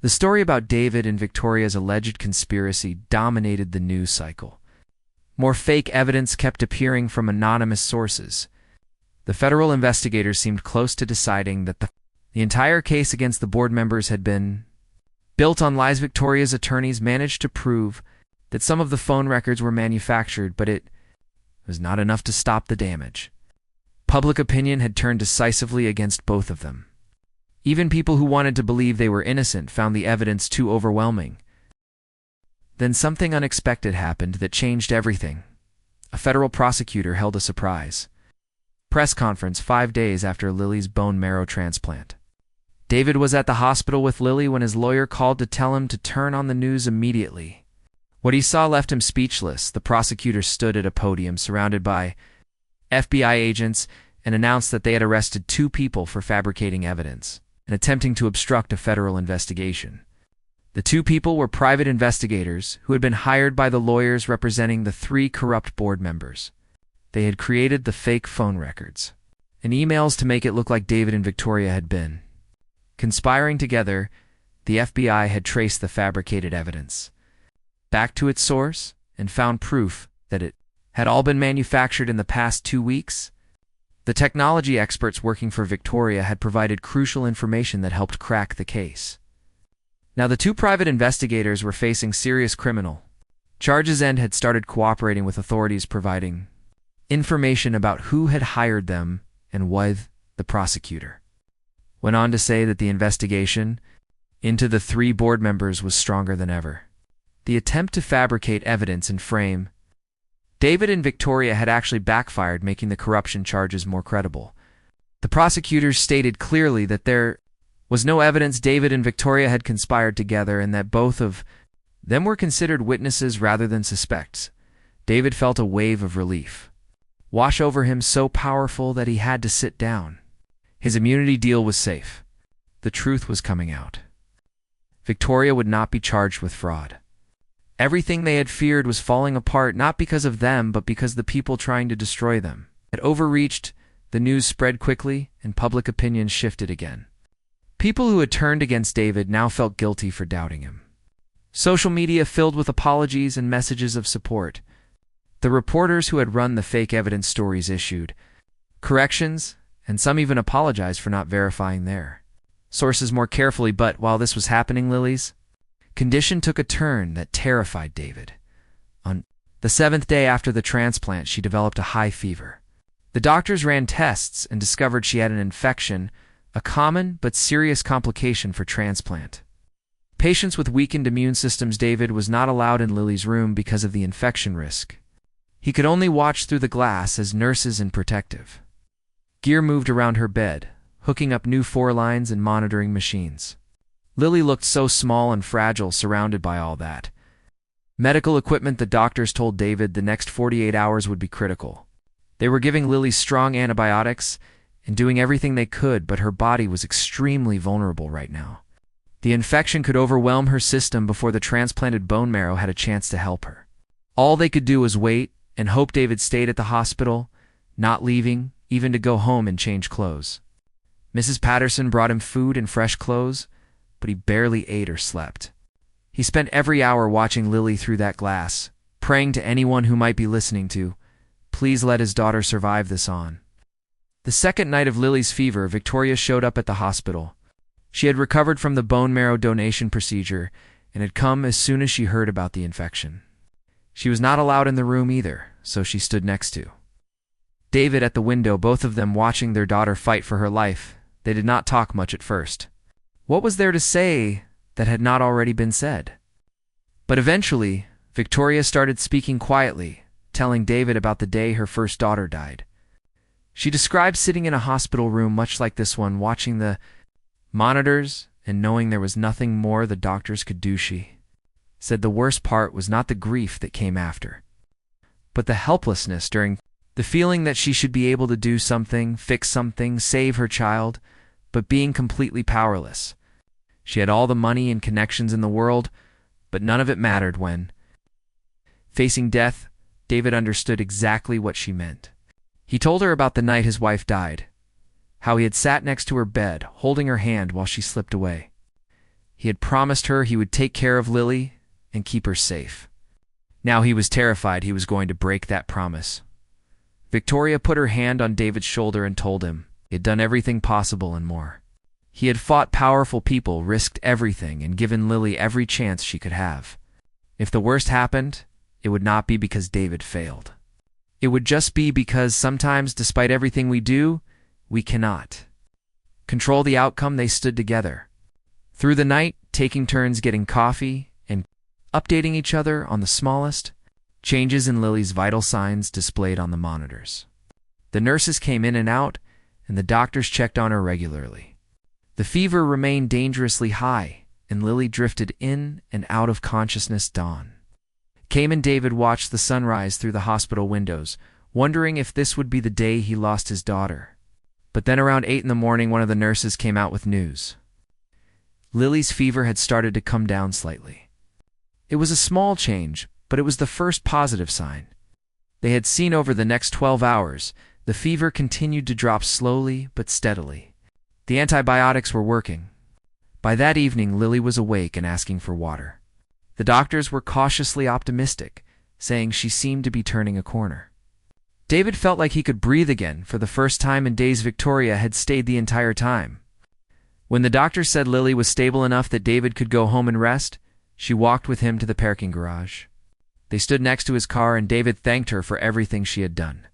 The story about David and Victoria's alleged conspiracy dominated the news cycle. More fake evidence kept appearing from anonymous sources. The federal investigators seemed close to deciding that the entire case against the board members had been built on lies. Victoria's attorneys managed to prove that some of the phone records were manufactured, but it was not enough to stop the damage. Public opinion had turned decisively against both of them. Even people who wanted to believe they were innocent found the evidence too overwhelming. Then something unexpected happened that changed everything. A federal prosecutor held a surprise press conference 5 days after Lily's bone marrow transplant. David was at the hospital with Lily when his lawyer called to tell him to turn on the news immediately. What he saw left him speechless. The prosecutor stood at a podium surrounded by FBI agents and announced that they had arrested 2 people for fabricating evidence and attempting to obstruct a federal investigation. The 2 people were private investigators who had been hired by the lawyers representing the 3 corrupt board members. They had created the fake phone records and emails to make it look like David and Victoria had been conspiring together. The FBI had traced the fabricated evidence back to its source and found proof that it had all been manufactured in the past 2 weeks. The technology experts working for Victoria had provided crucial information that helped crack the case. Now the 2 private investigators were facing serious criminal charges and had started cooperating with authorities, providing information about who had hired them and why. The prosecutor went on to say that the investigation into the 3 board members was stronger than ever. The attempt to fabricate evidence and frame David and Victoria had actually backfired, making the corruption charges more credible. The prosecutors stated clearly that there was no evidence David and Victoria had conspired together and that both of them were considered witnesses rather than suspects. David felt a wave of relief wash over him, so powerful that he had to sit down. His immunity deal was safe. The truth was coming out. Victoria would not be charged with fraud. Everything they had feared was falling apart, not because of them, but because the people trying to destroy them had overreached. The news spread quickly, and public opinion shifted again. People who had turned against David now felt guilty for doubting him. Social media filled with apologies and messages of support. The reporters who had run the fake evidence stories issued corrections, and some even apologized for not verifying their sources more carefully. But while this was happening, Lily's condition took a turn that terrified David. On the 7th day after the transplant, she developed a high fever. The doctors ran tests and discovered she had an infection, a common but serious complication for transplant patients with weakened immune systems. David was not allowed in Lily's room because of the infection risk. He could only watch through the glass as nurses in protective gear moved around her bed, hooking up new 4 lines and monitoring machines. Lily looked so small and fragile surrounded by all that medical equipment. The doctors told David the next 48 hours would be critical. They were giving Lily strong antibiotics and doing everything they could, but her body was extremely vulnerable right now. The infection could overwhelm her system before the transplanted bone marrow had a chance to help her. All they could do was wait and hope David stayed at the hospital, not leaving, even to go home and change clothes. Mrs. Patterson brought him food and fresh clothes, but he barely ate or slept. He spent every hour watching Lily through that glass, praying to anyone who might be listening to, please let his daughter survive this on. The second night of Lily's fever, Victoria showed up at the hospital. She had recovered from the bone marrow donation procedure and had come as soon as she heard about the infection. She was not allowed in the room either, so she stood next to David at the window, both of them watching their daughter fight for her life. They did not talk much at first. What was there to say that had not already been said? But eventually, Victoria started speaking quietly, telling David about the day her first daughter died. She described sitting in a hospital room much like this one, watching the monitors and knowing there was nothing more the doctors could do. She said the worst part was not the grief that came after, but the helplessness during the feeling that she should be able to do something, fix something, save her child, but being completely powerless. She had all the money and connections in the world, but none of it mattered when facing death. David understood exactly what she meant. He told her about the night his wife died, how he had sat next to her bed, holding her hand while she slipped away. He had promised her he would take care of Lily and keep her safe. Now he was terrified he was going to break that promise. Victoria put her hand on David's shoulder and told him he had done everything possible and more. He had fought powerful people, risked everything, and given Lily every chance she could have. If the worst happened, it would not be because David failed. It would just be because sometimes, despite everything we do, we cannot control the outcome. They stood together through the night, taking turns getting coffee and updating each other on the smallest changes in Lily's vital signs displayed on the monitors. The nurses came in and out, and the doctors checked on her regularly. The fever remained dangerously high, and Lily drifted in and out of consciousness. Dawn came and David watched the sunrise through the hospital windows, wondering if this would be the day he lost his daughter. But then around 8 in the morning, one of the nurses came out with news. Lily's fever had started to come down slightly. It was a small change, but it was the first positive sign. They had seen over the next 12 hours, the fever continued to drop slowly but steadily. The antibiotics were working. By that evening, Lily was awake and asking for water. The doctors were cautiously optimistic, saying she seemed to be turning a corner. David felt like he could breathe again for the first time in days. Victoria had stayed the entire time. When the doctor said Lily was stable enough that David could go home and rest, she walked with him to the parking garage. They stood next to his car, and David thanked her for everything she had done.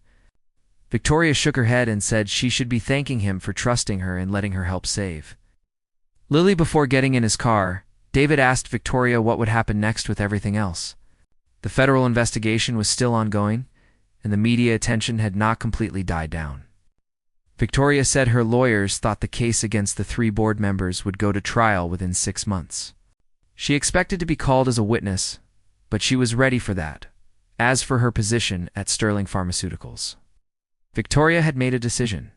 Victoria shook her head and said she should be thanking him for trusting her and letting her help save Lily. Before getting in his car, David asked Victoria what would happen next with everything else. The federal investigation was still ongoing, and the media attention had not completely died down. Victoria said her lawyers thought the case against the 3 board members would go to trial within 6 months. She expected to be called as a witness, but she was ready for that, as for her position at Sterling Pharmaceuticals. Victoria had made a decision.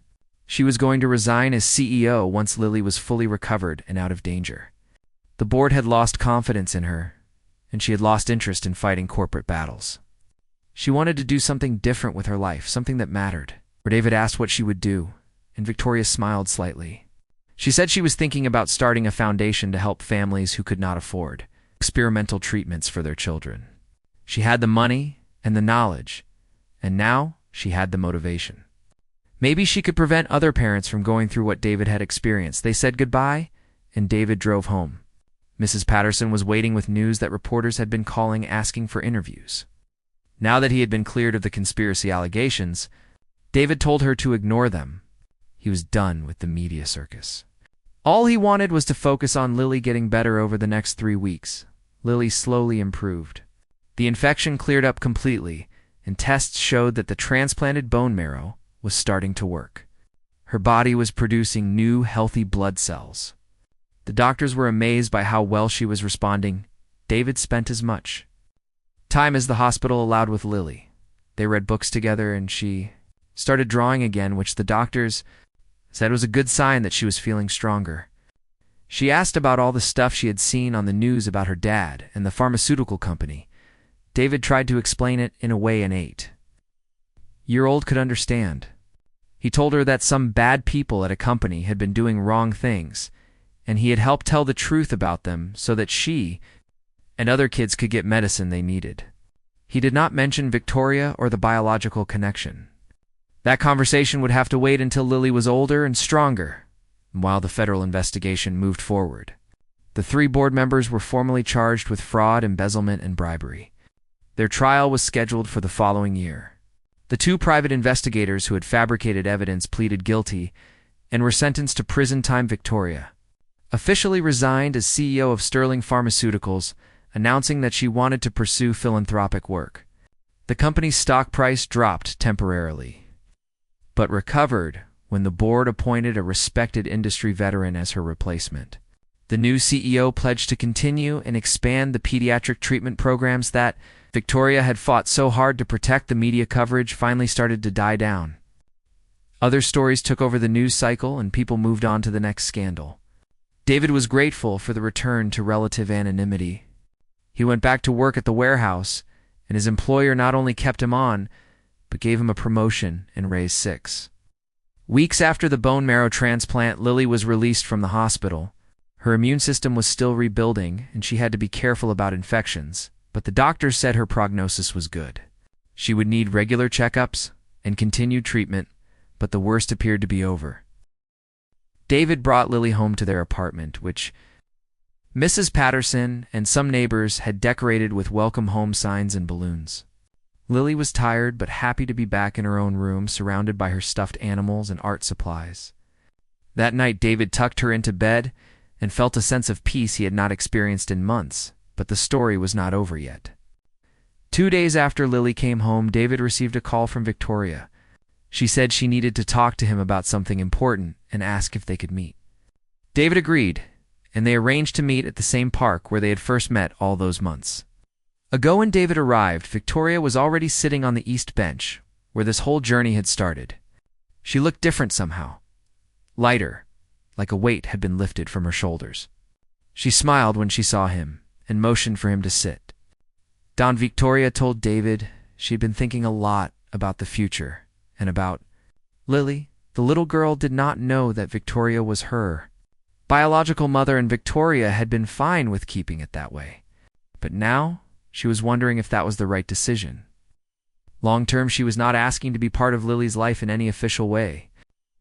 She was going to resign as CEO once Lily was fully recovered and out of danger. The board had lost confidence in her, and she had lost interest in fighting corporate battles. She wanted to do something different with her life, something that mattered. David asked what she would do, and Victoria smiled slightly. She said she was thinking about starting a foundation to help families who could not afford experimental treatments for their children. She had the money and the knowledge, and now she had the motivation. Maybe she could prevent other parents from going through what David had experienced. They said goodbye, and David drove home. Mrs. Patterson was waiting with news that reporters had been calling asking for interviews. Now that he had been cleared of the conspiracy allegations, David told her to ignore them. He was done with the media circus. All he wanted was to focus on Lily getting better over the next 3 weeks. Lily slowly improved. The infection cleared up completely, and tests showed that the transplanted bone marrow was starting to work. Her body was producing new, healthy blood cells. The doctors were amazed by how well she was responding. David spent as much time as the hospital allowed with Lily. They read books together, and she started drawing again, which the doctors said was a good sign that she was feeling stronger. She asked about all the stuff she had seen on the news about her dad and the pharmaceutical company. David tried to explain it in a way an 8-year-old could understand. He told her that some bad people at a company had been doing wrong things, and he had helped tell the truth about them so that she and other kids could get medicine they needed. He did not mention Victoria or the biological connection. That conversation would have to wait until Lily was older and stronger, while the federal investigation moved forward. The 3 board members were formally charged with fraud, embezzlement, and bribery. Their trial was scheduled for the following year. The 2 private investigators who had fabricated evidence pleaded guilty and were sentenced to prison time. Victoria officially resigned as CEO of Sterling Pharmaceuticals, announcing that she wanted to pursue philanthropic work. The company's stock price dropped temporarily, but recovered when the board appointed a respected industry veteran as her replacement. The new CEO pledged to continue and expand the pediatric treatment programs that Victoria had fought so hard to protect. The media coverage finally started to die down. Other stories took over the news cycle, and people moved on to the next scandal. David was grateful for the return to relative anonymity. He went back to work at the warehouse, and his employer not only kept him on, but gave him a promotion and raised 6. Weeks after the bone marrow transplant, Lily was released from the hospital. Her immune system was still rebuilding, and she had to be careful about infections, but the doctors said her prognosis was good. She would need regular checkups and continued treatment, but the worst appeared to be over. David brought Lily home to their apartment, which Mrs. Patterson and some neighbors had decorated with welcome home signs and balloons. Lily was tired but happy to be back in her own room, surrounded by her stuffed animals and art supplies. That night, David tucked her into bed and felt a sense of peace he had not experienced in months, but the story was not over yet. 2 days after Lily came home, David received a call from Victoria. She said she needed to talk to him about something important and asked if they could meet. David agreed, and they arranged to meet at the same park where they had first met all those months ago. When David arrived, Victoria was already sitting on the east bench, where this whole journey had started. She looked different somehow, lighter, like a weight had been lifted from her shoulders. She smiled when she saw him and motioned for him to sit. Victoria told David she had been thinking a lot about the future and about Lily. The little girl did not know that Victoria was her biological mother, and Victoria had been fine with keeping it that way. But now she was wondering if that was the right decision. Long term, she was not asking to be part of Lily's life in any official way.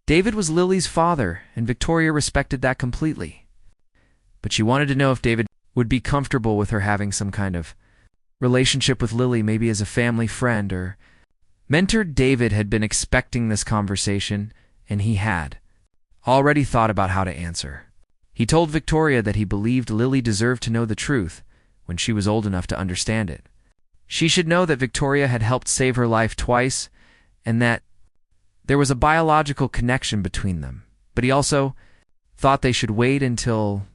David was Lily's father, and Victoria respected that completely. But she wanted to know if David would be comfortable with her having some kind of relationship with Lily, maybe as a family friend or mentor. David had been expecting this conversation, and he had already thought about how to answer. He told Victoria that he believed Lily deserved to know the truth when she was old enough to understand it. She should know that Victoria had helped save her life twice, and that there was a biological connection between them. But he also thought they should wait until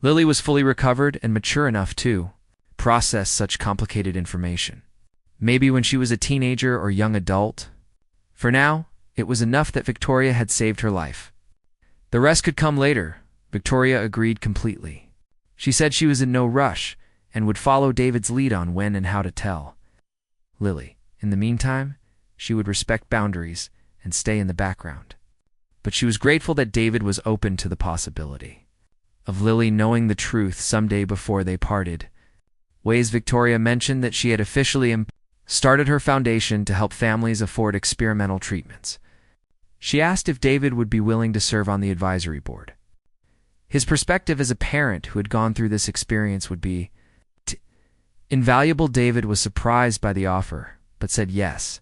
Lily was fully recovered and mature enough to process such complicated information. Maybe when she was a teenager or young adult. For now, It was enough that Victoria had saved her life. The rest could come later. Victoria agreed completely. She said she was in no rush and would follow David's lead on when and how to tell Lily. In the meantime, she would respect boundaries and stay in the background. But she was grateful that David was open to the possibility of Lily knowing the truth someday before they parted ways. Victoria mentioned that she had officially started her foundation to help families afford experimental treatments. She asked if David would be willing to serve on the advisory board. His perspective as a parent who had gone through this experience would be invaluable. David was surprised by the offer, but said yes.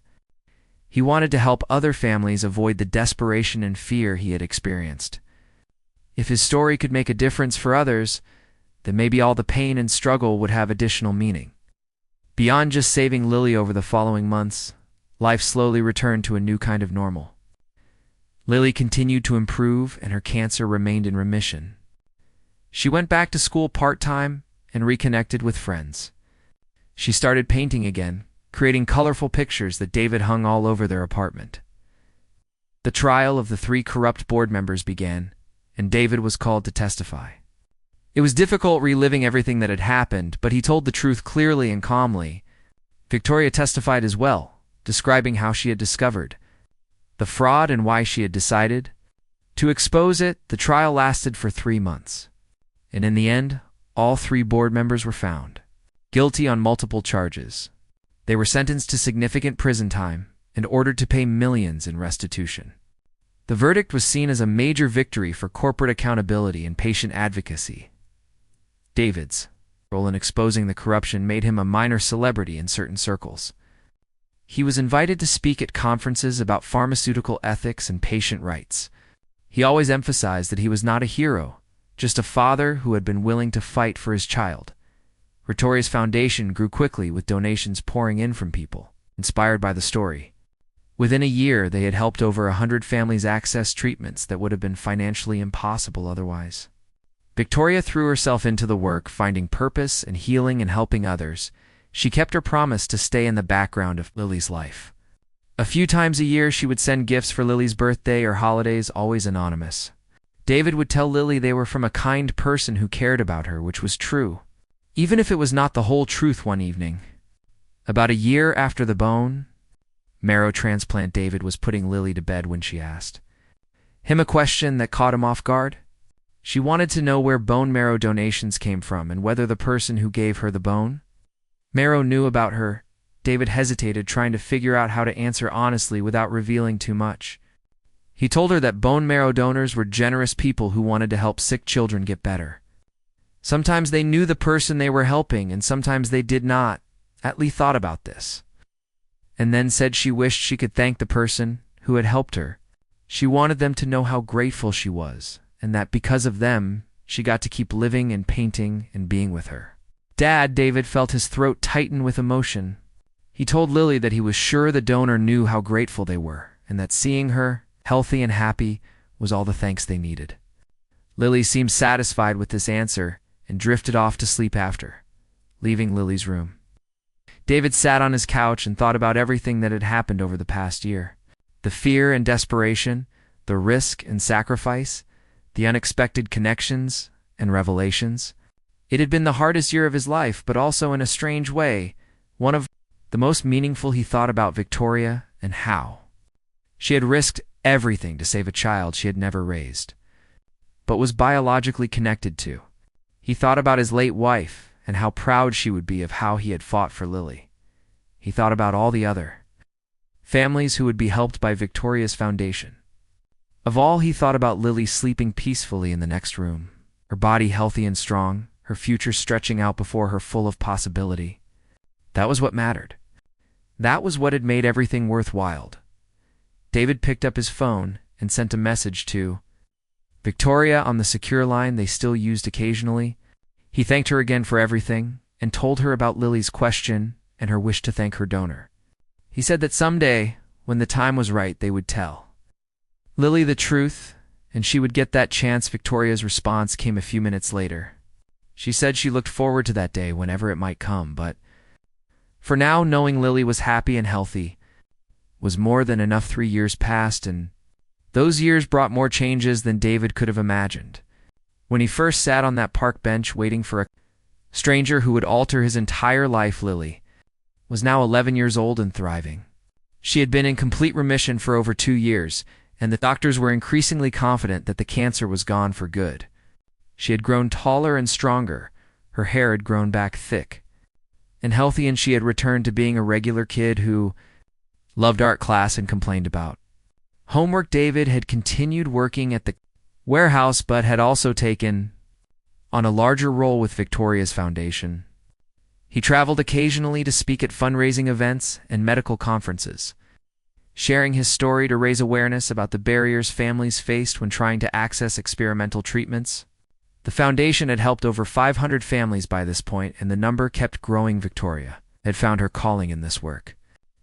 He wanted to help other families avoid the desperation and fear he had experienced. If his story could make a difference for others, then maybe all the pain and struggle would have additional meaning. Beyond just saving Lily over the following months, life slowly returned to a new kind of normal. Lily continued to improve and her cancer remained in remission. She went back to school part-time and reconnected with friends. She started painting again, creating colorful pictures that David hung all over their apartment. The trial of the 3 corrupt board members began, and David was called to testify. It was difficult reliving everything that had happened, but he told the truth clearly and calmly. Victoria testified as well, describing how she had discovered the fraud and why she had decided to expose it. The trial lasted for 3 months, and in the end, all 3 board members were found guilty on multiple charges. They were sentenced to significant prison time and ordered to pay millions in restitution. The verdict was seen as a major victory for corporate accountability and patient advocacy. David's role in exposing the corruption made him a minor celebrity in certain circles. He was invited to speak at conferences about pharmaceutical ethics and patient rights. He always emphasized that he was not a hero, just a father who had been willing to fight for his child. Victoria's foundation grew quickly with donations pouring in from people inspired by the story. Within a year, they had helped over 100 families access treatments that would have been financially impossible otherwise. Victoria threw herself into the work, finding purpose and healing and helping others. She kept her promise to stay in the background of Lily's life. A few times a year, she would send gifts for Lily's birthday or holidays, always anonymous. David would tell Lily they were from a kind person who cared about her, which was true, even if it was not the whole truth. One evening, about a year after the bone marrow transplant, David was putting Lily to bed when she asked him a question that caught him off guard. She wanted to know where bone marrow donations came from and whether the person who gave her the bone marrow knew about her. David hesitated, trying to figure out how to answer honestly without revealing too much. He told her that bone marrow donors were generous people who wanted to help sick children get better. Sometimes they knew the person they were helping, and sometimes they did not. Atlee thought about this, and then said she wished she could thank the person who had helped her. She wanted them to know how grateful she was, and that because of them, she got to keep living and painting and being with her dad. David felt his throat tighten with emotion. He told Lily that he was sure the donor knew how grateful they were, and that seeing her healthy and happy was all the thanks they needed. Lily seemed satisfied with this answer and drifted off to sleep after leaving Lily's room. David sat on his couch and thought about everything that had happened over the past year. The fear and desperation, the risk and sacrifice, the unexpected connections and revelations. It had been the hardest year of his life, but also in a strange way, one of the most meaningful. He thought about Victoria and how she had risked everything to save a child she had never raised, but was biologically connected to. He thought about his late wife and how proud she would be of how he had fought for Lily. He thought about all the other families who would be helped by Victoria's foundation. Of all, he thought about Lily sleeping peacefully in the next room, her body healthy and strong, her future stretching out before her full of possibility. That was what mattered. That was what had made everything worthwhile. David picked up his phone and sent a message to Victoria on the secure line they still used occasionally. He thanked her again for everything and told her about Lily's question and her wish to thank her donor. He said that someday, when the time was right, they would tell Lily the truth, and she would get that chance. Victoria's response came a few minutes later. She said she looked forward to that day whenever it might come, but for now, knowing Lily was happy and healthy was more than enough. 3 years passed, and those years brought more changes than David could have imagined. When he first sat on that park bench waiting for a stranger who would alter his entire life, Lily was now 11 years old and thriving. She had been in complete remission for over 2 years, and the doctors were increasingly confident that the cancer was gone for good. She had grown taller and stronger, her hair had grown back thick and healthy, and she had returned to being a regular kid who loved art class and complained about homework. David had continued working at the warehouse but had also taken on a larger role with Victoria's foundation. He traveled occasionally to speak at fundraising events and medical conferences, sharing his story to raise awareness about the barriers families faced when trying to access experimental treatments. The foundation had helped over 500 families by this point, and the number kept growing. Victoria had found her calling in this work.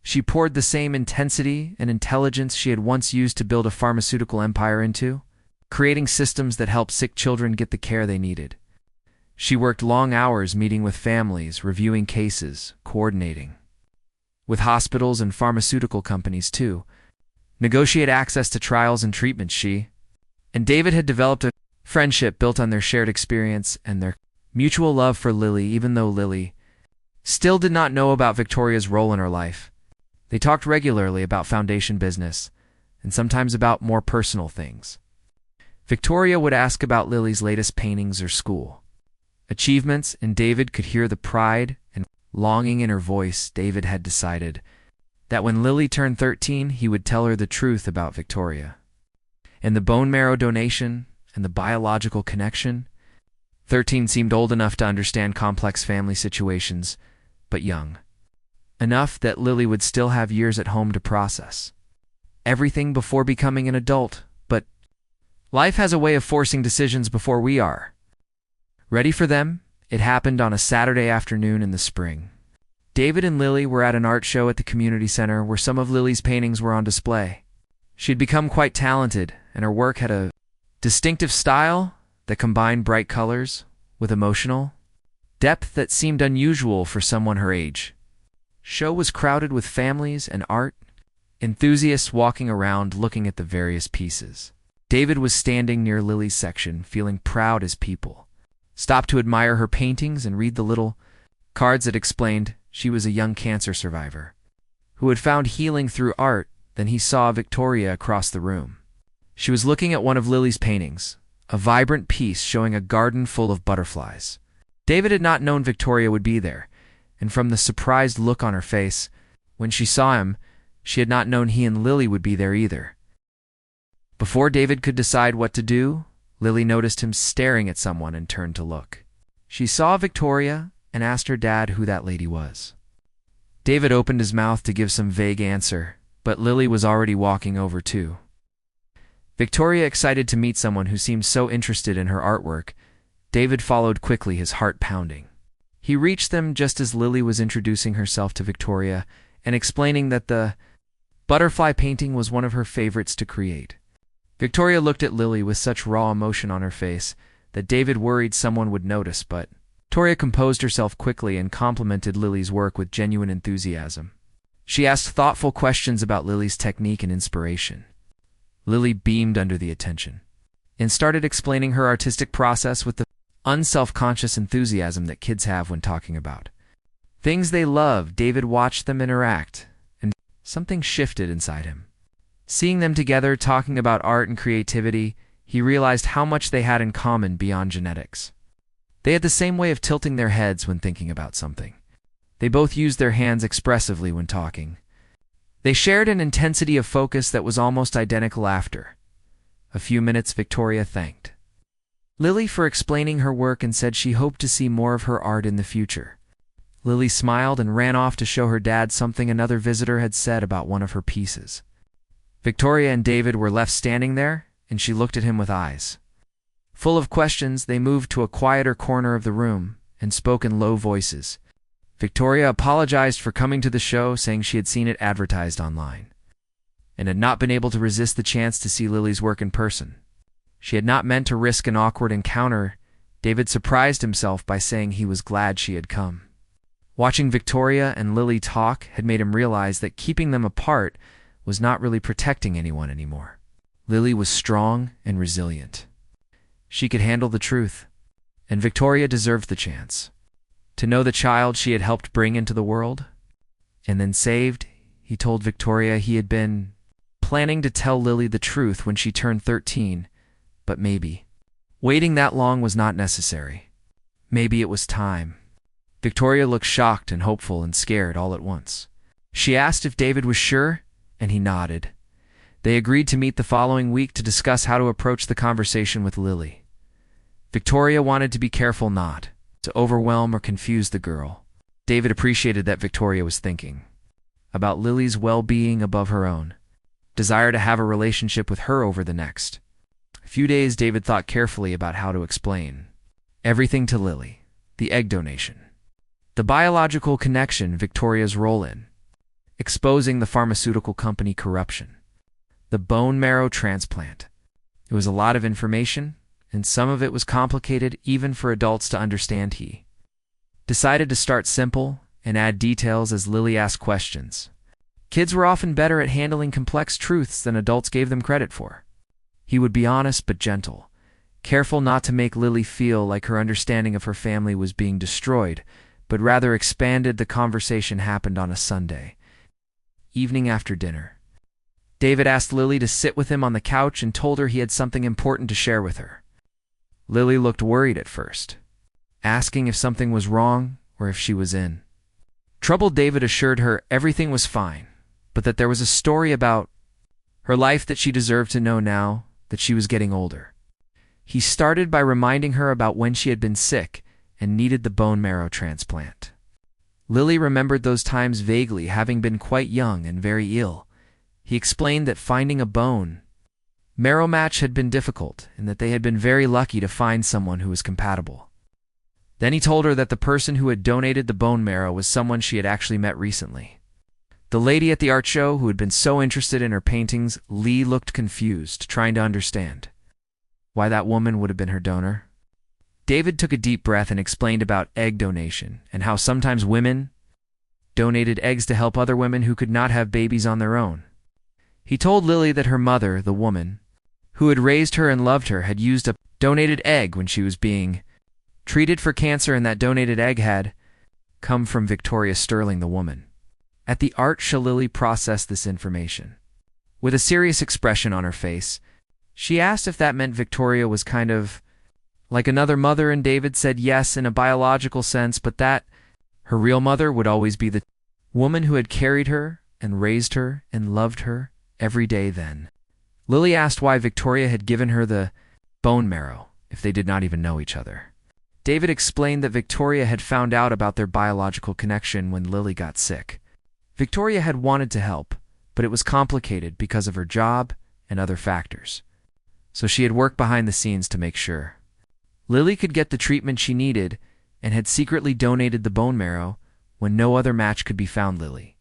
She poured the same intensity and intelligence she had once used to build a pharmaceutical empire into, creating systems that helped sick children get the care they needed. She worked long hours meeting with families, reviewing cases, coordinating with hospitals and pharmaceutical companies to negotiate access to trials and treatments. She and David had developed a friendship built on their shared experience and their mutual love for Lily. Even though Lily still did not know about Victoria's role in her life, they talked regularly about foundation business and sometimes about more personal things. Victoria would ask about Lily's latest paintings or school achievements, and David could hear the pride and longing in her voice. David had decided that when Lily turned 13, he would tell her the truth about Victoria and the bone marrow donation and the biological connection. 13 seemed old enough to understand complex family situations, but young enough that Lily would still have years at home to process everything before becoming an adult. But life has a way of forcing decisions before we are ready for them. It happened on a Saturday afternoon in the spring. David and Lily were at an art show at the community center where some of Lily's paintings were on display. She had become quite talented, and her work had a distinctive style that combined bright colors with emotional depth that seemed unusual for someone her age. Show was crowded with families and art enthusiasts walking around looking at the various pieces. David was standing near Lily's section, feeling proud as people stopped to admire her paintings and read the little cards that explained she was a young cancer survivor who had found healing through art. Then he saw Victoria across the room. She was looking at one of Lily's paintings, a vibrant piece showing a garden full of butterflies. David had not known Victoria would be there, and from the surprised look on her face when she saw him, she had not known he and Lily would be there either. Before David could decide what to do, Lily noticed him staring at someone and turned to look. She saw Victoria and asked her dad who that lady was. David opened his mouth to give some vague answer, but Lily was already walking over too. Victoria, excited to meet someone who seemed so interested in her artwork, David followed quickly, his heart pounding. He reached them just as Lily was introducing herself to Victoria and explaining that the butterfly painting was one of her favorites to create. Victoria looked at Lily with such raw emotion on her face that David worried someone would notice, but Victoria composed herself quickly and complimented Lily's work with genuine enthusiasm. She asked thoughtful questions about Lily's technique and inspiration. Lily beamed under the attention and started explaining her artistic process with the unself-conscious enthusiasm that kids have when talking about things they love. David watched them interact, and something shifted inside him. Seeing them together talking about art and creativity, he realized how much they had in common beyond genetics. They had the same way of tilting their heads when thinking about something. They both used their hands expressively when talking. They shared an intensity of focus that was almost identical. After a few minutes, Victoria thanked Lily for explaining her work and said she hoped to see more of her art in the future. Lily smiled and ran off to show her dad something another visitor had said about one of her pieces. Victoria and David were left standing there, and she looked at him with eyes full of questions. They moved to a quieter corner of the room and spoke in low voices. Victoria apologized for coming to the show, saying she had seen it advertised online and had not been able to resist the chance to see Lily's work in person. She had not meant to risk an awkward encounter. David surprised himself by saying he was glad she had come. Watching Victoria and Lily talk had made him realize that keeping them apart was not really protecting anyone anymore. Lily was strong and resilient. She could handle the truth, and Victoria deserved the chance to know the child she had helped bring into the world. And then saved, he told Victoria he had been planning to tell Lily the truth when she turned 13, but maybe waiting that long was not necessary. Maybe it was time. Victoria looked shocked and hopeful and scared all at once. She asked if David was sure, and he nodded. They agreed to meet the following week to discuss how to approach the conversation with Lily. Victoria wanted to be careful not to overwhelm or confuse the girl. David appreciated that Victoria was thinking about Lily's well-being above her own desire to have a relationship with her over the next few days. David thought carefully about how to explain everything to Lily: the egg donation, the biological connection, Victoria's role in exposing the pharmaceutical company corruption, the bone marrow transplant. It was a lot of information, and some of it was complicated even for adults to understand. He decided to start simple and add details as Lily asked questions. Kids were often better at handling complex truths than adults gave them credit for. He would be honest but gentle, careful not to make Lily feel like her understanding of her family was being destroyed, but rather expanded. The conversation happened on a Sunday evening after dinner. David asked Lily to sit with him on the couch and told her he had something important to share with her. Lily looked worried at first, asking if something was wrong or if she was in trouble. David assured her everything was fine, but that there was a story about her life that she deserved to know now that she was getting older. He started by reminding her about when she had been sick and needed the bone marrow transplant. Lily remembered those times vaguely, having been quite young and very ill. He explained that finding a bone marrow match had been difficult and that they had been very lucky to find someone who was compatible. Then he told her that the person who had donated the bone marrow was someone she had actually met recently. The lady at the art show who had been so interested in her paintings. Lee looked confused, trying to understand why that woman would have been her donor. David took a deep breath and explained about egg donation and how sometimes women donated eggs to help other women who could not have babies on their own. He told Lily that her mother, the woman who had raised her and loved her, had used a donated egg when she was being treated for cancer, and that donated egg had come from Victoria Sterling, the woman. At the art show, Lily processed this information. With a serious expression on her face, she asked if that meant Victoria was kind of like another mother, and David said yes in a biological sense, but that her real mother would always be the woman who had carried her and raised her and loved her every day then. Lily asked why Victoria had given her the bone marrow if they did not even know each other. David explained that Victoria had found out about their biological connection when Lily got sick. Victoria had wanted to help, but it was complicated because of her job and other factors. So she had worked behind the scenes to make sure Lily could get the treatment she needed, and had secretly donated the bone marrow when no other match could be found. Lily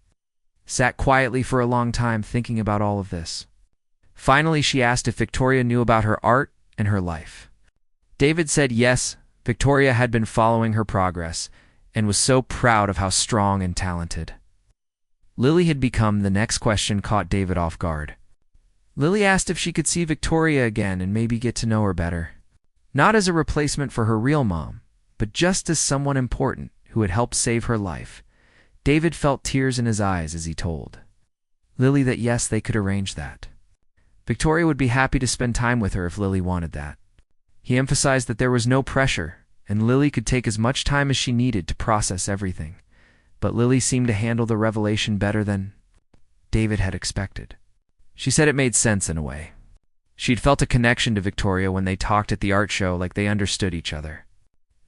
sat quietly for a long time thinking about all of this. Finally, she asked if Victoria knew about her art and her life. David said yes, Victoria had been following her progress and was so proud of how strong and talented Lily had become. The next question caught David off guard. Lily asked if she could see Victoria again and maybe get to know her better. Not as a replacement for her real mom, but just as someone important who had helped save her life. David felt tears in his eyes as he told Lily that yes, they could arrange that. Victoria would be happy to spend time with her if Lily wanted that. He emphasized that there was no pressure, and Lily could take as much time as she needed to process everything. But Lily seemed to handle the revelation better than David had expected. She said it made sense in a way. She'd felt a connection to Victoria when they talked at the art show, like they understood each other.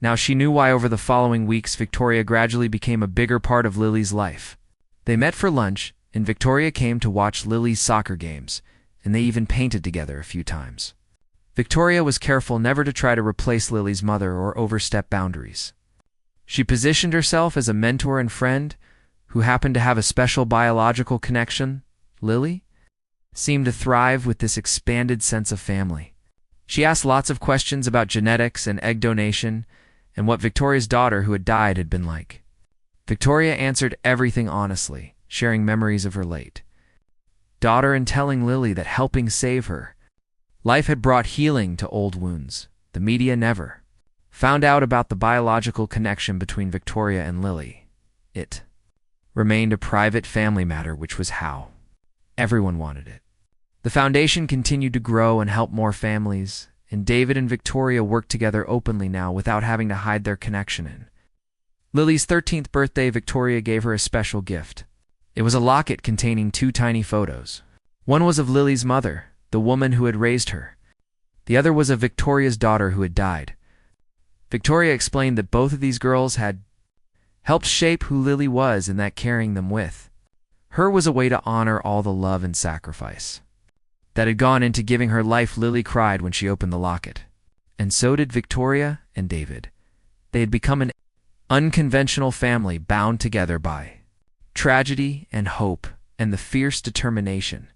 Now she knew why over the following weeks Victoria gradually became a bigger part of Lily's life. They met for lunch, and Victoria came to watch Lily's soccer games, and they even painted together a few times. Victoria was careful never to try to replace Lily's mother or overstep boundaries. She positioned herself as a mentor and friend who happened to have a special biological connection. Lily seemed to thrive with this expanded sense of family. She asked lots of questions about genetics and egg donation and what Victoria's daughter who had died had been like. Victoria answered everything honestly, sharing memories of her late daughter and telling Lily that helping save her life had brought healing to old wounds. The media never found out about the biological connection between Victoria and Lily. It remained a private family matter, which was how everyone wanted it. The foundation continued to grow and help more families, and David and Victoria worked together openly now without having to hide their connection in. Lily's 13th birthday, Victoria gave her a special gift. It was a locket containing 2 tiny photos. One was of Lily's mother, the woman who had raised her. The other was of Victoria's daughter who had died. Victoria explained that both of these girls had helped shape who Lily was and that carrying them with her was a way to honor all the love and sacrifice that had gone into giving her life. Lily cried when she opened the locket, and so did Victoria and David. They had become an unconventional family bound together by tragedy and hope and the fierce determination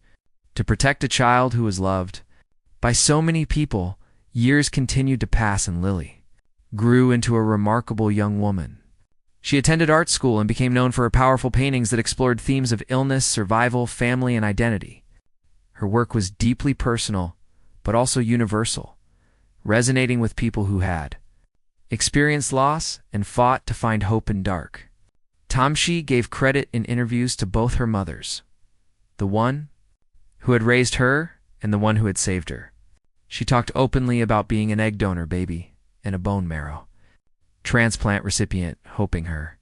to protect a child who was loved by so many people. Years continued to pass and Lily grew into a remarkable young woman. She attended art school and became known for her powerful paintings that explored themes of illness, survival, family, and identity. Her work was deeply personal, but also universal, resonating with people who had experienced loss and fought to find hope in dark. Tamshi gave credit in interviews to both her mothers, the one who had raised her and the one who had saved her. She talked openly about being an egg donor baby and a bone marrow transplant recipient, hoping her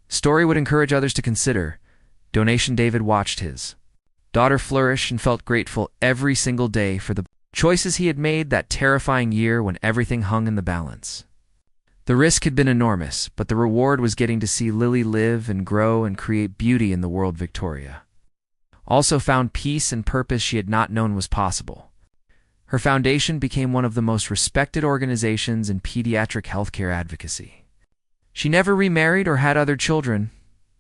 story would encourage others to consider donation. David watched his daughter flourish and felt grateful every single day for the choices he had made that terrifying year when everything hung in the balance. The risk had been enormous, but the reward was getting to see Lily live and grow and create beauty in the world. Victoria also found peace and purpose she had not known was possible. Her foundation became one of the most respected organizations in pediatric healthcare advocacy. She never remarried or had other children,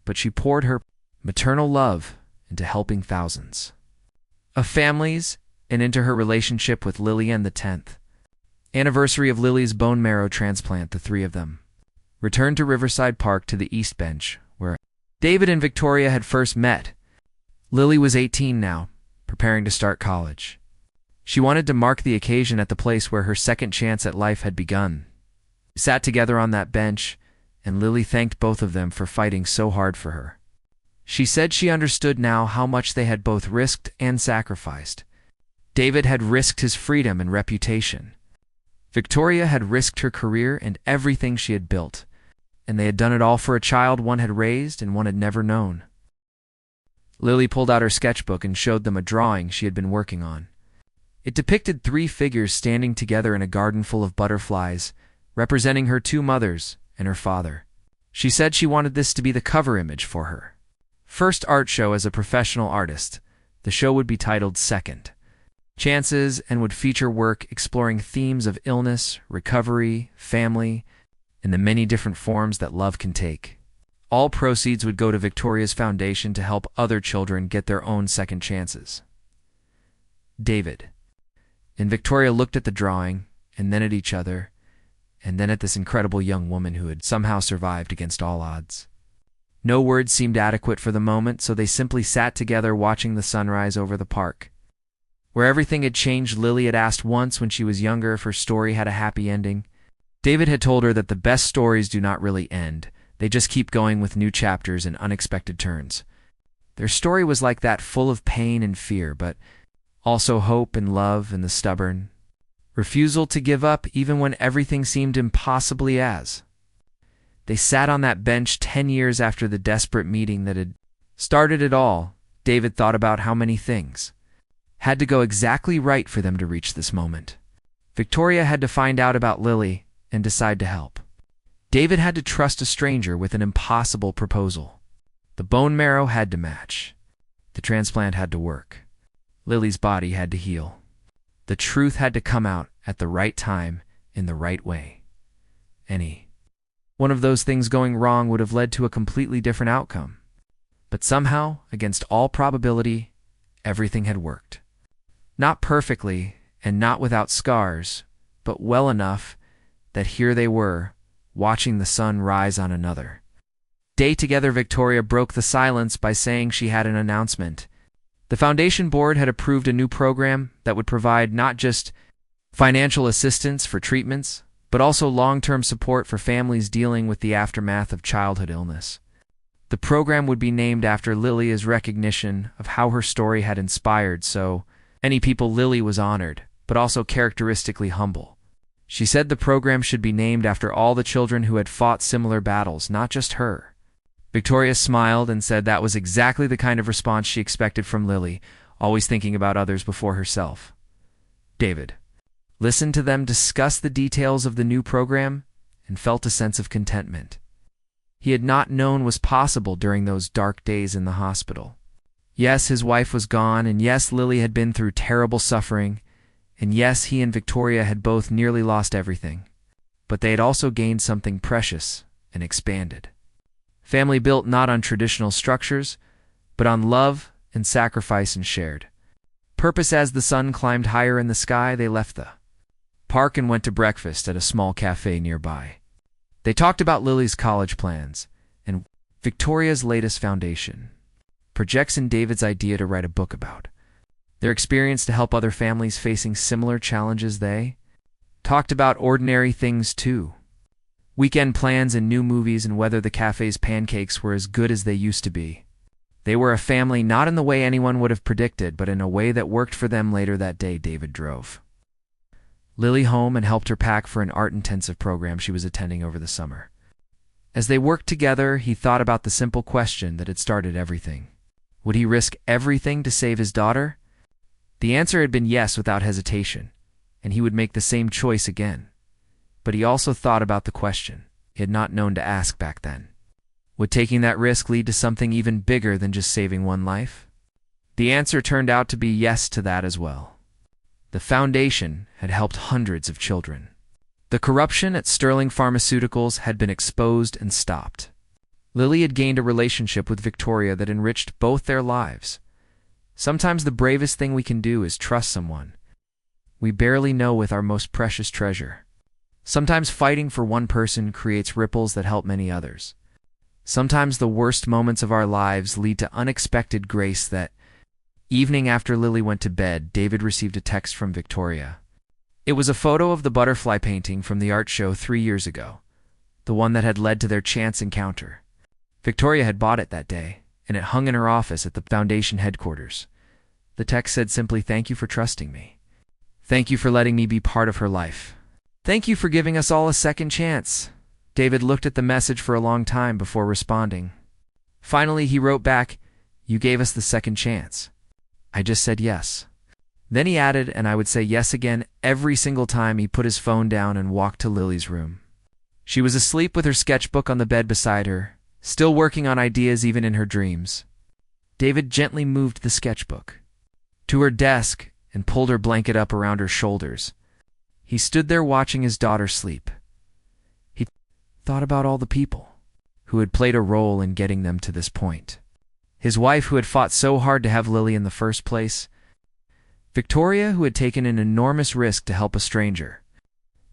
but she poured her maternal love into helping thousands of families and into her relationship with Lily. And the 10th anniversary of Lily's bone marrow transplant, the 3 of them returned to Riverside Park to the East Bench, where David and Victoria had first met. Lily was 18 now, preparing to start college. She wanted to mark the occasion at the place where her second chance at life had begun. They sat together on that bench, and Lily thanked both of them for fighting so hard for her. She said she understood now how much they had both risked and sacrificed. David had risked his freedom and reputation. Victoria had risked her career and everything she had built, and they had done it all for a child one had raised and one had never known. Lily pulled out her sketchbook and showed them a drawing she had been working on. It depicted 3 figures standing together in a garden full of butterflies, representing her 2 mothers and her father. She said she wanted this to be the cover image for her first art show as a professional artist. The show would be titled Second Chances and would feature work exploring themes of illness, recovery, family, and the many different forms that love can take. All proceeds would go to Victoria's foundation to help other children get their own second chances. David and Victoria looked at the drawing, and then at each other, and then at this incredible young woman who had somehow survived against all odds. No words seemed adequate for the moment, so they simply sat together watching the sunrise over the park, where everything had changed. Lily had asked once when she was younger if her story had a happy ending. David had told her that the best stories do not really end. They just keep going with new chapters and unexpected turns. Their story was like that, full of pain and fear, but also hope and love and the stubborn refusal to give up even when everything seemed impossibly as. They sat on that bench 10 years after the desperate meeting that had started it all. David thought about how many things had to go exactly right for them to reach this moment. Victoria had to find out about Lily and decide to help. David had to trust a stranger with an impossible proposal. The bone marrow had to match. The transplant had to work. Lily's body had to heal. The truth had to come out at the right time in the right way. Any one of those things going wrong would have led to a completely different outcome. But somehow, against all probability, everything had worked. Not perfectly and not without scars, but well enough that here they were, watching the sun rise on another day together. Victoria broke the silence by saying she had an announcement. The foundation board had approved a new program that would provide not just financial assistance for treatments, but also long-term support for families dealing with the aftermath of childhood illness. The program would be named after Lily as recognition of how her story had inspired so many people. Lily was honored, but also characteristically humble. She said the program should be named after all the children who had fought similar battles, not just her. Victoria smiled and said that was exactly the kind of response she expected from Lily, always thinking about others before herself. David listened to them discuss the details of the new program and felt a sense of contentment he had not known was possible during those dark days in the hospital. Yes, his wife was gone, and yes, Lily had been through terrible suffering, and yes, he and Victoria had both nearly lost everything. But they had also gained something precious and expanded. Family built not on traditional structures, but on love and sacrifice and shared purpose. As the sun climbed higher in the sky, they left the park and went to breakfast at a small cafe nearby. They talked about Lily's college plans and Victoria's latest foundation projects and David's idea to write a book about their experience to help other families facing similar challenges. They talked about ordinary things too. Weekend plans and new movies and whether the cafe's pancakes were as good as they used to be. They were a family not in the way anyone would have predicted, but in a way that worked for them. Later that day, David drove Lily home and helped her pack for an art-intensive program she was attending over the summer. As they worked together, he thought about the simple question that had started everything. Would he risk everything to save his daughter? The answer had been yes without hesitation, and he would make the same choice again. But he also thought about the question he had not known to ask back then. Would taking that risk lead to something even bigger than just saving one life? The answer turned out to be yes to that as well. The foundation had helped hundreds of children. The corruption at Sterling Pharmaceuticals had been exposed and stopped. Lily had gained a relationship with Victoria that enriched both their lives. Sometimes the bravest thing we can do is trust someone we barely know with our most precious treasure. Sometimes fighting for one person creates ripples that help many others. Sometimes the worst moments of our lives lead to unexpected grace. That evening after Lily went to bed, David received a text from Victoria. It was a photo of the butterfly painting from the art show 3 years ago, the one that had led to their chance encounter. Victoria had bought it that day, and it hung in her office at the foundation headquarters. The text said simply, "Thank you for trusting me. Thank you for letting me be part of her life. Thank you for giving us all a second chance." David looked at the message for a long time before responding. Finally, he wrote back, "You gave us the second chance. I just said yes." Then he added, "And I would say yes again every single time." He put his phone down and walked to Lily's room. She was asleep with her sketchbook on the bed beside her, still working on ideas even in her dreams. David gently moved the sketchbook to her desk and pulled her blanket up around her shoulders. He stood there watching his daughter sleep. He thought about all the people who had played a role in getting them to this point. His wife, who had fought so hard to have Lily in the first place. Victoria, who had taken an enormous risk to help a stranger.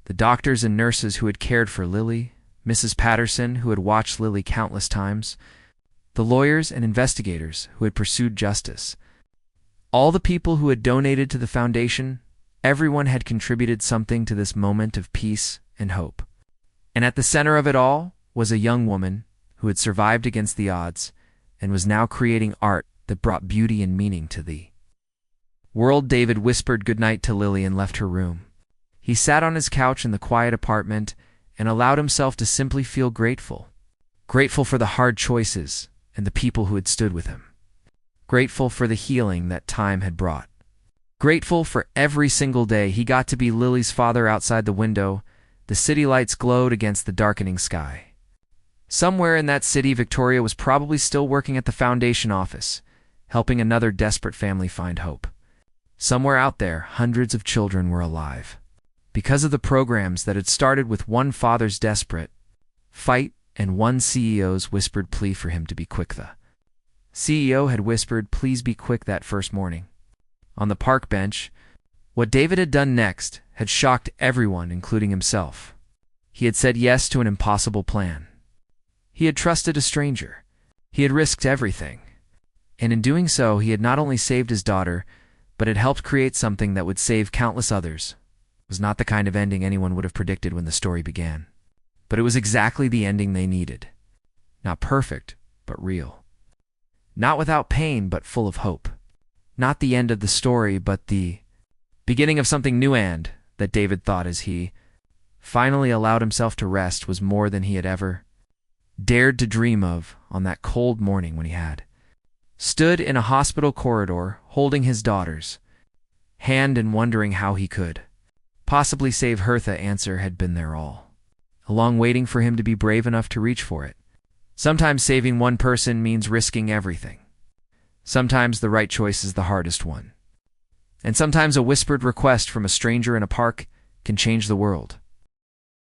The doctors and nurses who had cared for Lily. Mrs. Patterson, who had watched Lily countless times. The lawyers and investigators who had pursued justice. All the people who had donated to the foundation. Everyone had contributed something to this moment of peace and hope. And at the center of it all was a young woman who had survived against the odds and was now creating art that brought beauty and meaning to the world. David whispered goodnight to Lily and left her room. He sat on his couch in the quiet apartment and allowed himself to simply feel grateful. Grateful for the hard choices and the people who had stood with him. Grateful for the healing that time had brought. Grateful for every single day he got to be Lily's father. Outside the window, the city lights glowed against the darkening sky. Somewhere in that city, Victoria was probably still working at the foundation office, helping another desperate family find hope. Somewhere out there, hundreds of children were alive because of the programs that had started with one father's desperate fight and one CEO's whispered plea for him to be quick. The CEO had whispered, "Please be quick," that first morning. On the park bench, what David had done next had shocked everyone, including himself. He had said yes to an impossible plan. He had trusted a stranger. He had risked everything. And in doing so, he had not only saved his daughter, but had helped create something that would save countless others. It was not the kind of ending anyone would have predicted when the story began. But it was exactly the ending they needed. Not perfect, but real. Not without pain, but full of hope. Not the end of the story, but the beginning of something new, and that David thought as he finally allowed himself to rest was more than he had ever dared to dream of on that cold morning when he had stood in a hospital corridor holding his daughter's hand and wondering how he could possibly save her. The answer had been there all along, waiting for him to be brave enough to reach for it. Sometimes saving one person means risking everything. Sometimes the right choice is the hardest one. And sometimes a whispered request from a stranger in a park can change the world.